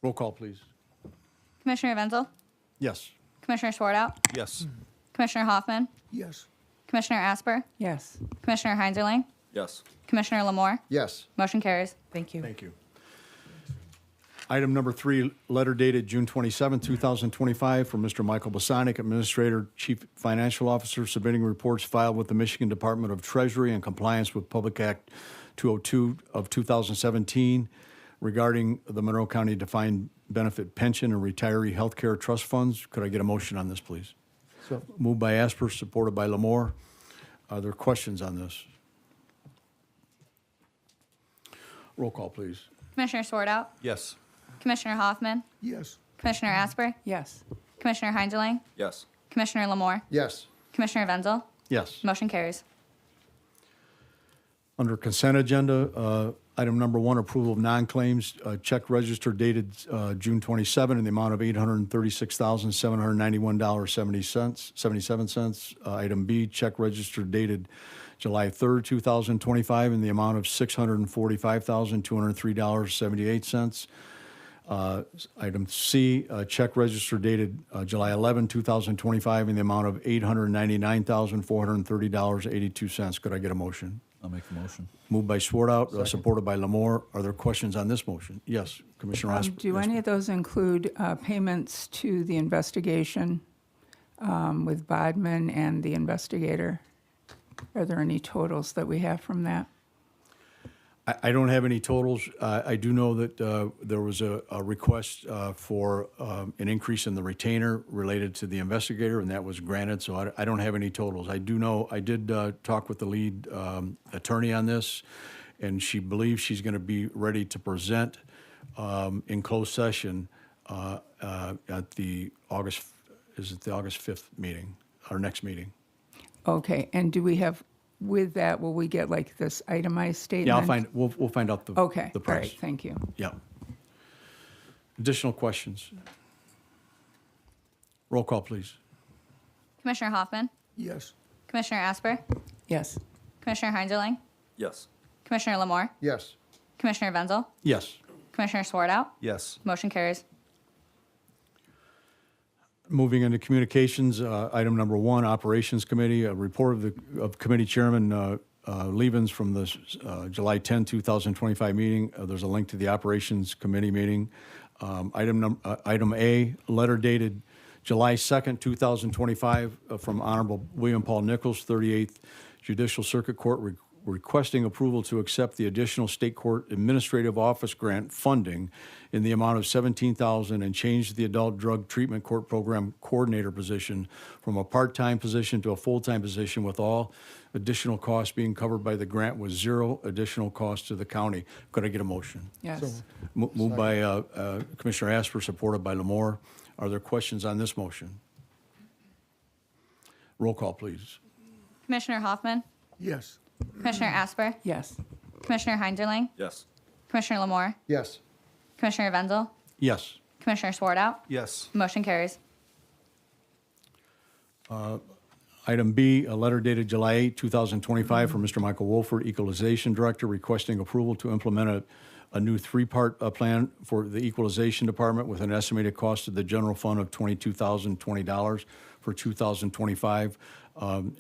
Roll call, please. Commissioner Wenzel? Yes. Commissioner Swartout, Yes. Commissioner Hoffman, Yes. Commissioner Asper, Yes. Commissioner Heinzerling, Yes. Commissioner Lamore. Yes. Motion carries. Thank you. Thank you. Item number 3, letter dated June 27, 2025, from Mr. Michael Bosanic, Administrator, Chief Financial Officer, submitting reports filed with the Michigan Department of Treasury in compliance with Public Act 202 of 2017 regarding the Monroe County Defined Benefit Pension and Retiree Healthcare Trust Funds. Could I get a motion on this, please? So, Moved by Asper, supported by Lamore. Are there questions on this? Roll call, please. Commissioner Swartout, Yes. Commissioner Hoffman, Yes. Commissioner Asper, Yes. Commissioner Heinzerling, Yes. Commissioner Lamore, yes. Commissioner Wenzel. Yes. Motion carries. Under consent agenda, item number 1, approval of non-claims, check register dated June 27 in the amount of $836,791.77. Item B, check register dated July 3rd, 2025 in the amount of $645,203.78. Item C, check register dated July 11, 2025 in the amount of $899,430.82. Could I get a motion? I'll make the motion. Moved by Swartout, supported by Lamore. Are there questions on this motion? Yes, Commissioner Asper. Do any of those include payments to the investigation with Bodman and the investigator? Are there any totals that we have from that? I don't have any totals. I do know that there was a request for an increase in the retainer related to the investigator, and that was granted, so I don't have any totals. I do know, I did talk with the lead attorney on this, and she believes she's going to be ready to present in closed session at the August 5th meeting, our next meeting. Okay, and do we have, with that, will we get like this itemized statement? Yeah, we'll find out the Okay, the all price. right, thank you. Yeah. Additional questions? Roll call, please. Commissioner Hoffman, Yes. Commissioner Asper, Yes. Commissioner Heinzerling, Yes. Commissioner Lamore, Yes. Commissioner Wenzel, Yes. Commissioner Swartout. Yes. Motion carries. Moving into communications, item number 1, Operations Committee, a report of Committee Chairman Levens from the July 10, 2025 meeting. There's a link to the Operations Committee meeting. Item A, letter dated July 2nd, 2025, from Honorable William Paul Nichols, 38th Judicial Circuit Court, requesting approval to accept the additional state court administrative office grant funding in the amount of $17,000 and change the adult drug treatment court program coordinator position from a part-time position to a full-time position, with all additional costs being covered by the grant with zero additional cost to the county. Could I get a motion? Yes. Moved by Commissioner Asper, supported by Lamore. Are there questions on this motion? Roll call, please. Commissioner Hoffman, Yes. Commissioner Asper, Yes. Commissioner Heinzerling, Yes. Commissioner Lamore, Yes. Commissioner Wenzel, Yes. Commissioner Swartout. Yes. Motion carries. Item B, a letter dated July 8, 2025, from Mr. Michael Wolford, Equalization Director, requesting approval to implement a new 3-part plan for the Equalization Department with an estimated cost to the general fund of $22,020 for 2025.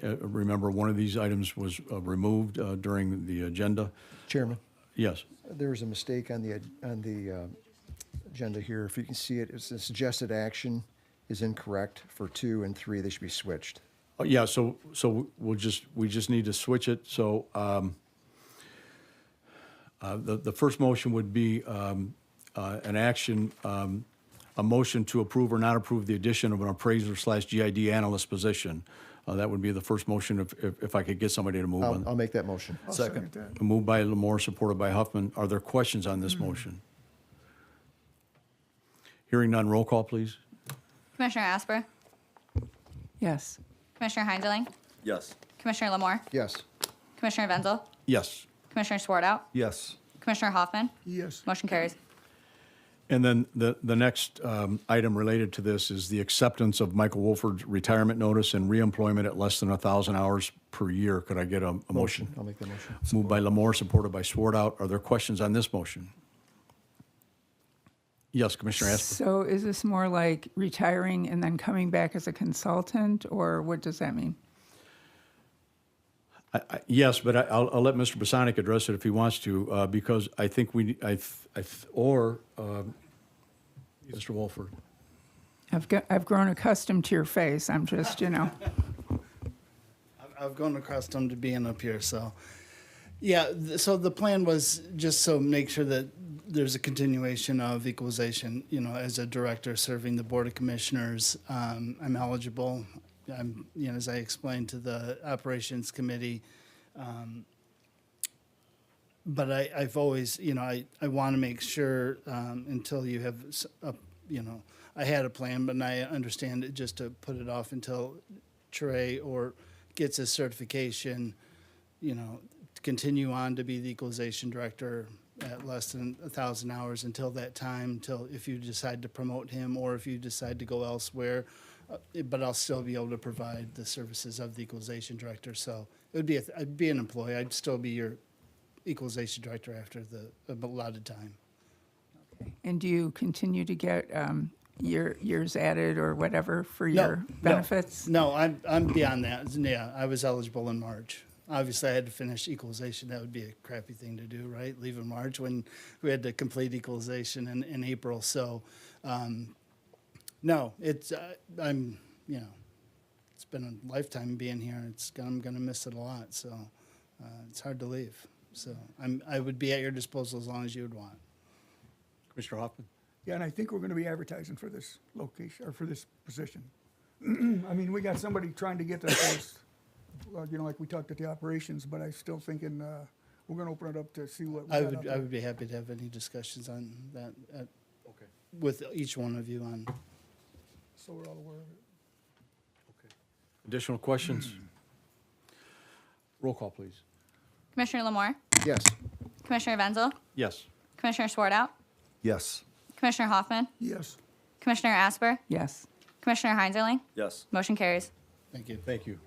Remember, one of these items was removed during the agenda. Chairman, Yes. there was a mistake on the agenda here. If you can see it, it's the suggested action is incorrect for 2 and 3. They should be switched. Yeah, so we just need to switch it. So the first motion would be an action, a motion to approve or not approve the addition of an appraiser/GID analyst position. That would be the first motion if I could get somebody to move on. I'll make that motion. I'll second that. Moved by Lamore, supported by Huffman. Are there questions on this motion? Hearing none, roll call, please. Commissioner Asper, Yes. Commissioner Heinzerling, Yes. Commissioner Lamore, Yes. Commissioner Wenzel, Yes. Commissioner Swartout, Yes. Commissioner Hoffman. Yes. Motion carries. And then the next item related to this is the acceptance of Michael Wolford's retirement notice and reemployment at less than 1,000 hours per year. Could I get a motion? I'll make the motion. Moved by Lamore, supported by Swartout. Are there questions on this motion? Yes, Commissioner Asper. So is this more like retiring and then coming back as a consultant, or what does that mean? Yes, but I'll let Mr. Bosanic address it if he wants to, because I think Mr. Wolford. I've grown accustomed to your face. I'm just, I've grown accustomed to being up here, so. Yeah, so the plan was just so make sure that there's a continuation of equalization, as a director serving the Board of Commissioners. I'm eligible. I'm, as I explained to the Operations Committee. But I've always, I want to make sure until you have, I had a plan, but I understand it just to put it off until Trey or gets his certification, to continue on to be the equalization director at less than 1,000 hours until that time, until if you decide to promote him or if you decide to go elsewhere. But I'll still be able to provide the services of the equalization director. So it would be, I'd be an employee. I'd still be your equalization director after the allotted time. and do you continue to get years added or whatever for your benefits? No, I'm beyond that. Yeah, I was eligible in March. Obviously, I had to finish equalization. That would be a crappy thing to do, right? Leave in March when we had to complete equalization in April. So, no, it's it's been a lifetime being here. I'm gonna miss it a lot. So, it's hard to leave. So, I would be at your disposal as long as you would want. Commissioner Hoffman? Yeah, and I think we're gonna be advertising for this location, or for this position. I mean, we got somebody trying to get that post, like we talked at the operations, but I still thinking, we're gonna open it up to see what. I would be happy to have any discussions on that with each one of you on. So we're all aware of it. Additional questions? Roll call, please. Commissioner Lamore? Yes. Commissioner Wenzel? Yes. Commissioner Swartout? Yes. Commissioner Hoffman? Yes. Commissioner Asper? Yes. Commissioner Heinzerling? Yes. Motion carries. Thank you. Thank you.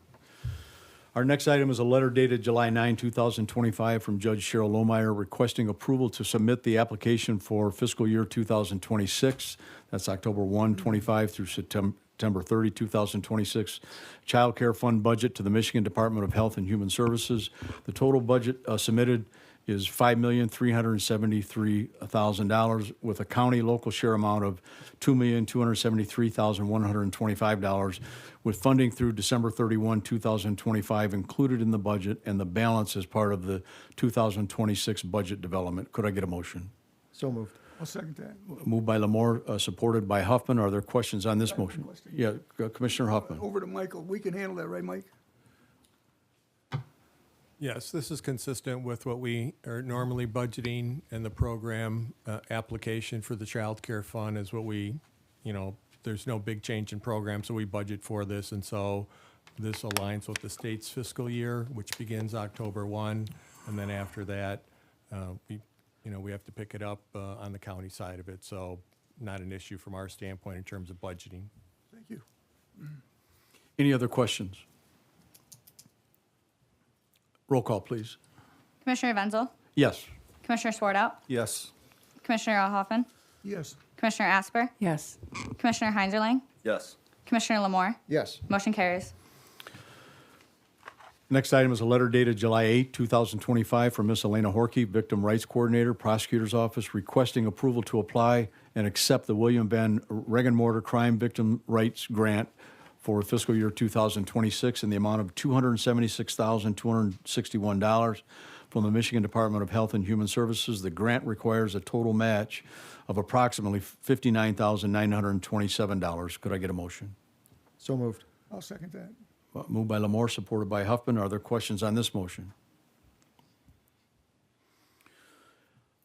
Our next item is a letter dated July 9, 2025 from Judge Cheryl Lohmeyer requesting approval to submit the application for fiscal year 2026. That's October 1, 25 through September 30, 2026. Child Care Fund budget to the Michigan Department of Health and Human Services. The total budget submitted is $5,373,000 with a county local share amount of $2,273,125 with funding through December 31, 2025 included in the budget, and the balance is part of the 2026 budget development. Could I get a motion? So moved. I'll second that. Moved by Lamore, supported by Huffman. Are there questions on this motion? Yeah, Commissioner Huffman. Over to Michael. We can handle that, right, Mike? Yes, this is consistent with what we are normally budgeting, and the program application for the Child Care Fund is what we, there's no big change in program, so we budget for this. And so this aligns with the state's fiscal year, which begins October 1. And then after that, we have to pick it up on the county side of it. So not an issue from our standpoint in terms of budgeting. Thank you. Any other questions? Roll call, please. Commissioner Wenzel? Yes. Commissioner Swartout? Yes. Commissioner Hoffman? Yes. Commissioner Asper? Yes. Commissioner Heinzerling? Yes. Commissioner Lamore? Yes. Motion carries. Next item is a letter dated July 8, 2025 from Miss Elena Horkey, Victim Rights Coordinator, Prosecutor's Office, requesting approval to apply and accept the William Van Regenmorter Crime Victim Rights Grant for fiscal year 2026 in the amount of $276,261 from the Michigan Department of Health and Human Services. The grant requires a total match of approximately $59,927. Could I get a motion? So moved. I'll second that. Moved by Lamore, supported by Huffman. Are there questions on this motion?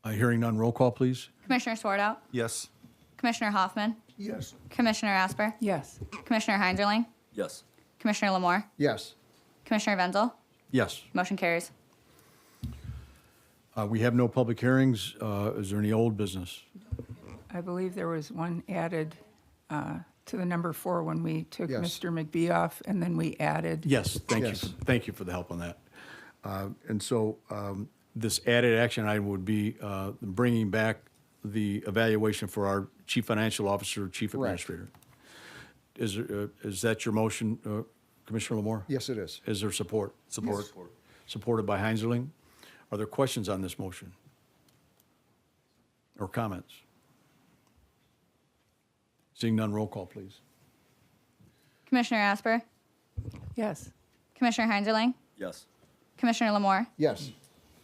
Hearing none, roll call, please. Commissioner Swartout? Yes. Commissioner Hoffman? Yes. Commissioner Asper? Yes. Commissioner Heinzerling? Yes. Commissioner Lamore? Yes. Commissioner Wenzel? Yes. Motion carries. We have no public hearings. Is there any old business? I believe there was one added to the number 4 when we took Yes. Mr. McBee off, and then we added. Yes, thank Yes. you. Thank you for the help on that. And so this added action item would be bringing back the evaluation for our chief financial officer, chief Correct. administrator. Is that your motion, Commissioner Lamore? Yes, it is. Is there support? Support. Supported by Heinzerling. Are there questions on this motion? Or comments? Seeing none, roll call, please. Commissioner Asper, Yes. Commissioner Heinzerling, Yes. Commissioner Lamore, Yes.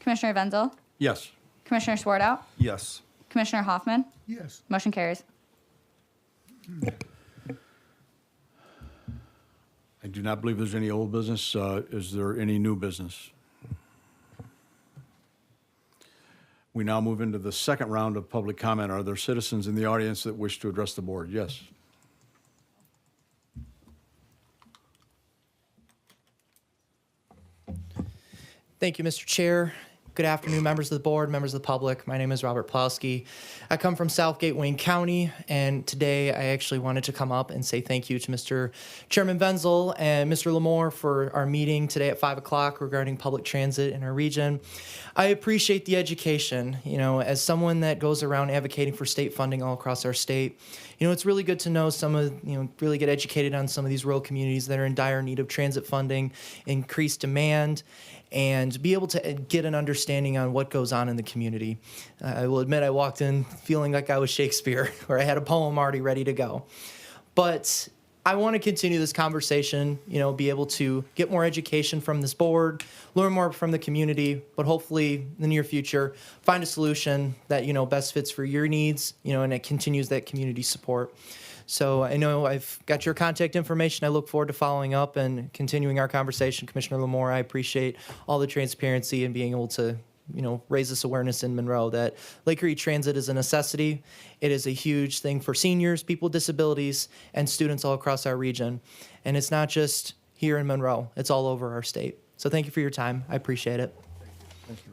Commissioner Wenzel, Yes. Commissioner Swartout, Yes. Commissioner Hoffman. Yes. Motion carries. I do not believe there's any old business. Is there any new business? We now move into the second round of public comment. Are there citizens in the audience that wish to address the board? Yes. Thank you, Mr. Chair. Good afternoon, members of the board, members of the public. My name is Robert Plowski. I come from Southgate, Wayne County, and today I actually wanted to come up and say thank you to Mr. Chairman Wenzel and Mr. Lamore for our meeting today at 5 o'clock regarding public transit in our region. I appreciate the education. You know, as someone that goes around advocating for state funding all across our state, you know, it's really good to know really get educated on some of these rural communities that are in dire need of transit funding, increased demand, and be able to get an understanding on what goes on in the community. I will admit I walked in feeling like I was Shakespeare, or I had a poem already ready to go. But I want to continue this conversation, you know, be able to get more education from this board, learn more from the community, but hopefully in the near future, find a solution that, you know, best fits for your needs, you know, and it continues that community support. So I know I've got your contact information. I look forward to following up and continuing our conversation. Commissioner Lamore, I appreciate all the transparency and being able to, you know, raise this awareness in Monroe that Lake Erie Transit is a necessity. It is a huge thing for seniors, people with disabilities, and students all across our region. And it's not just here in Monroe, it's all over our state. So thank you for your time. I appreciate it. Thank you,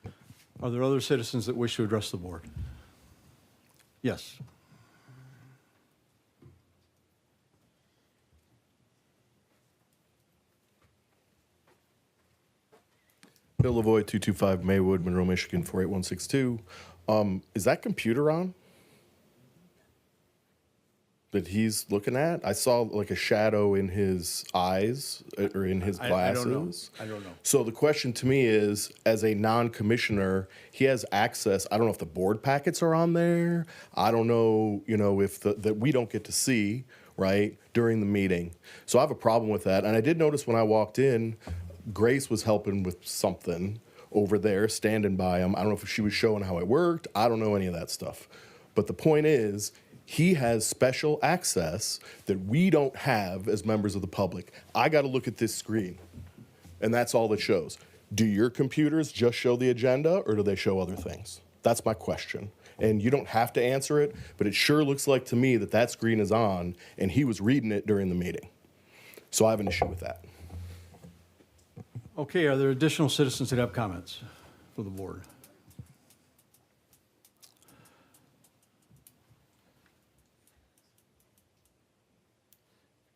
Robert. Are there other citizens that wish to address the board? Yes. Bill Lavoie, 225 Maywood, Monroe, Michigan, 48162. Is that computer on? That he's looking at? I saw like a shadow in his eyes or in his glasses. I don't know. So the question to me is, as a non-commissioner, he has access. I don't know if the board packets are on there. I don't know, you know, if that we don't get to see, right, during the meeting. So I have a problem with that. And I did notice when I walked in, Grace was helping with something over there, standing by him. I don't know if she was showing how it worked. I don't know any of that stuff. But the point is, he has special access that we don't have as members of the public. I got to look at this screen, and that's all it shows. Do your computers just show the agenda, or do they show other things? That's my question. And you don't have to answer it, but it sure looks like to me that that screen is on, and he was reading it during the meeting. So I have an issue with that. Okay, are there additional citizens that have comments for the board?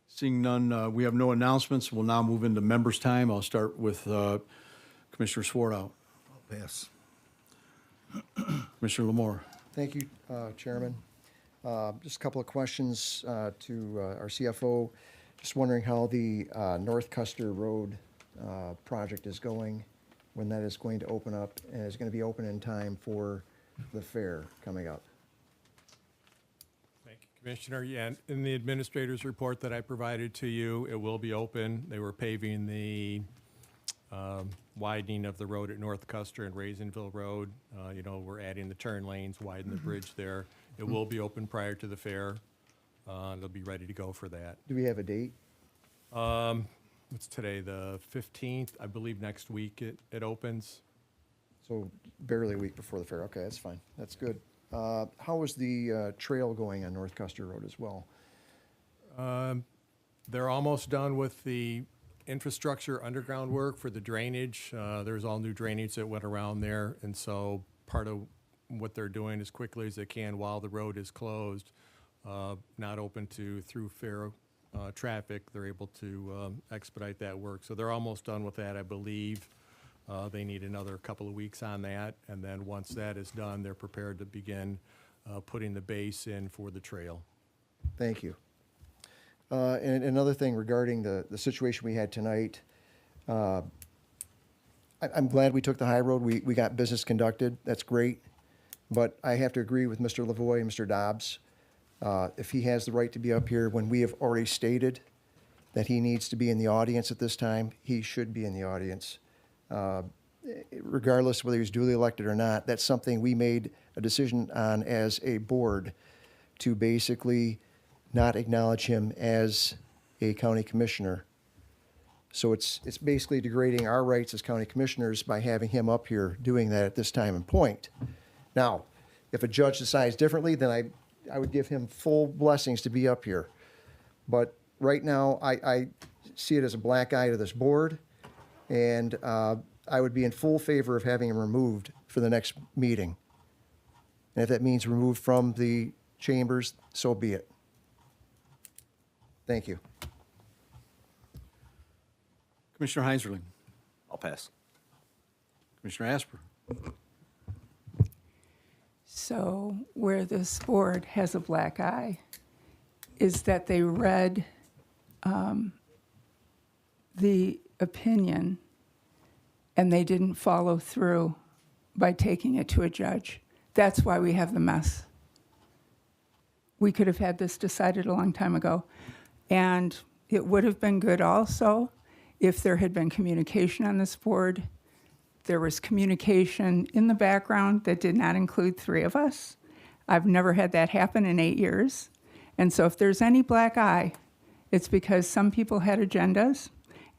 Seeing none, we have no announcements. We'll now move into members' time. I'll start with Commissioner Swartout. I'll pass. Commissioner Lamore. Thank you, Chairman. Just a couple of questions to our CFO. Just wondering how the North Custer Road project is going, when that is going to open up, and is going to be open in time for the fair coming up. Thank you, Commissioner. Yeah, in the administrator's report that I provided to you, it will be open. They were paving the widening of the road at North Custer and Raisinville Road. You know, we're adding the turn lanes, widen the bridge there. It will be open prior to the fair. They'll be ready to go for that. Do we have a date? What's today, the 15th? I believe next week it opens. So barely a week before the fair. Okay, that's fine. That's good. How is the trail going on North Custer Road as well? They're almost done with the infrastructure underground work for the drainage. There's all new drainage that went around there, and so part of what they're doing as quickly as they can while the road is closed, not open to through fair traffic, they're able to expedite that work. So they're almost done with that, I believe. They need another couple of weeks on that, and then once that is done, they're prepared to begin putting the base in for the trail. Thank you. And another thing regarding the situation we had tonight, I'm glad we took the high road. We got business conducted. That's great. But I have to agree with Mr. Lavoie and Mr. Dobbs. If he has the right to be up here when we have already stated that he needs to be in the audience at this time, he should be in the audience. Regardless whether he's duly elected or not, that's something we made a decision on as a board to basically not acknowledge him as a county commissioner. So it's basically degrading our rights as county commissioners by having him up here doing that at this time and point. Now, if a judge decides differently, then I would give him full blessings to be up here. But right now, I see it as a black eye to this board, and I would be in full favor of having him removed for the next meeting. And if that means removed from the chambers, so be it. Thank you. Commissioner Heinzerling. I'll pass. Commissioner Asper. So where this board has a black eye is that they read the opinion and they didn't follow through by taking it to a judge. That's why we have the mess. We could have had this decided a long time ago. And it would have been good also if there had been communication on this board. There was communication in the background that did not include three of us. I've never had that happen in 8 years. And so if there's any black eye, it's because some people had agendas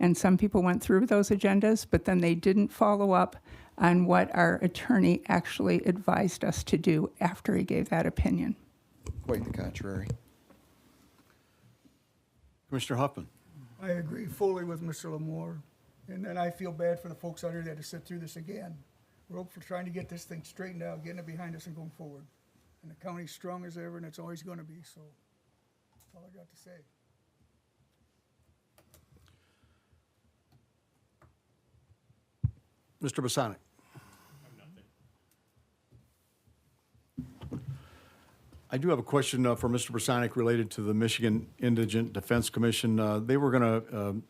and some people went through those agendas, but then they didn't follow up on what our attorney actually advised us to do after he gave that opinion. Quite the contrary. Commissioner Huffman. I agree fully with Mr. Lamore, and then I feel bad for the folks out here that had to sit through this again. We're hoping for trying to get this thing straightened out, getting it behind us and going forward. And the county's strong as ever, and it's always gonna be, so that's all I got to say. Mr. Bosanic. I do have a question for Mr. Bosanic related to the Michigan Indigent Defense Commission. They were going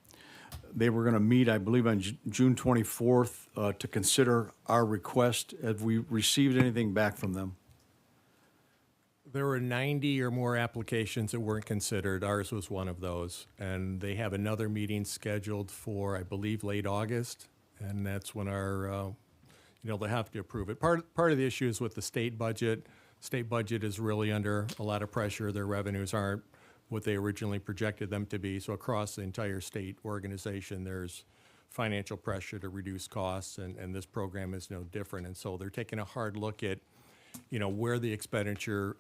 to meet, I believe, on June 24th to consider our request. Have we received anything back from them? There were 90 or more applications that weren't considered. Ours was one of those. And they have another meeting scheduled for, I believe, late August. And that's when our, they'll have to approve it. Part of the issue is with the state budget. State budget is really under a lot of pressure. Their revenues aren't what they originally projected them to be. So across the entire state organization, there's financial pressure to reduce costs, and this program is no different. And so they're taking a hard look at, where the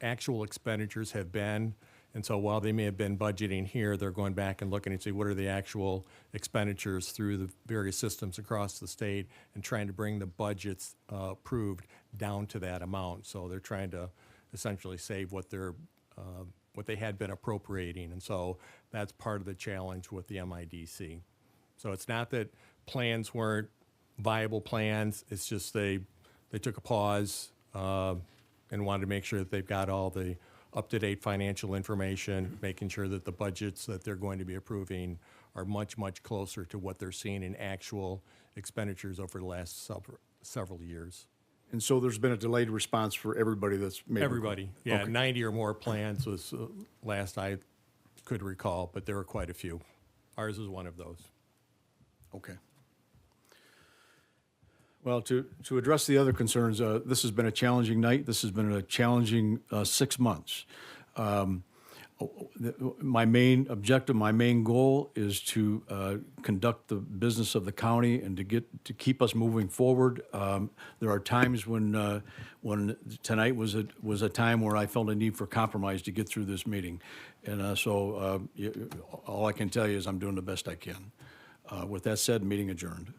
actual expenditures have been. And so while they may have been budgeting here, they're going back and looking and see what are the actual expenditures through the various systems across the state and trying to bring the budgets approved down to that amount. So they're trying to essentially save what they had been appropriating. And so that's part of the challenge with the MIDC. So it's not that plans weren't viable plans. It's just they took a pause and wanted to make sure that they've got all the up-to-date financial information, making sure that the budgets that they're going to be approving are much, much closer to what they're seeing in actual expenditures over the last several years. And so there's been a delayed response for everybody that's made. Everybody, yeah, Okay. 90 or more plans was last I could recall, but there were quite a few. Ours was one of those. Okay. Well, to address the other concerns, this has been a challenging night. This has been a challenging 6 months. My main objective, my main goal is to conduct the business of the county and to keep us moving forward. There are times when tonight was a time where I felt a need for compromise to get through this meeting, and so all I can tell you is I'm doing the best I can. With that said, meeting adjourned.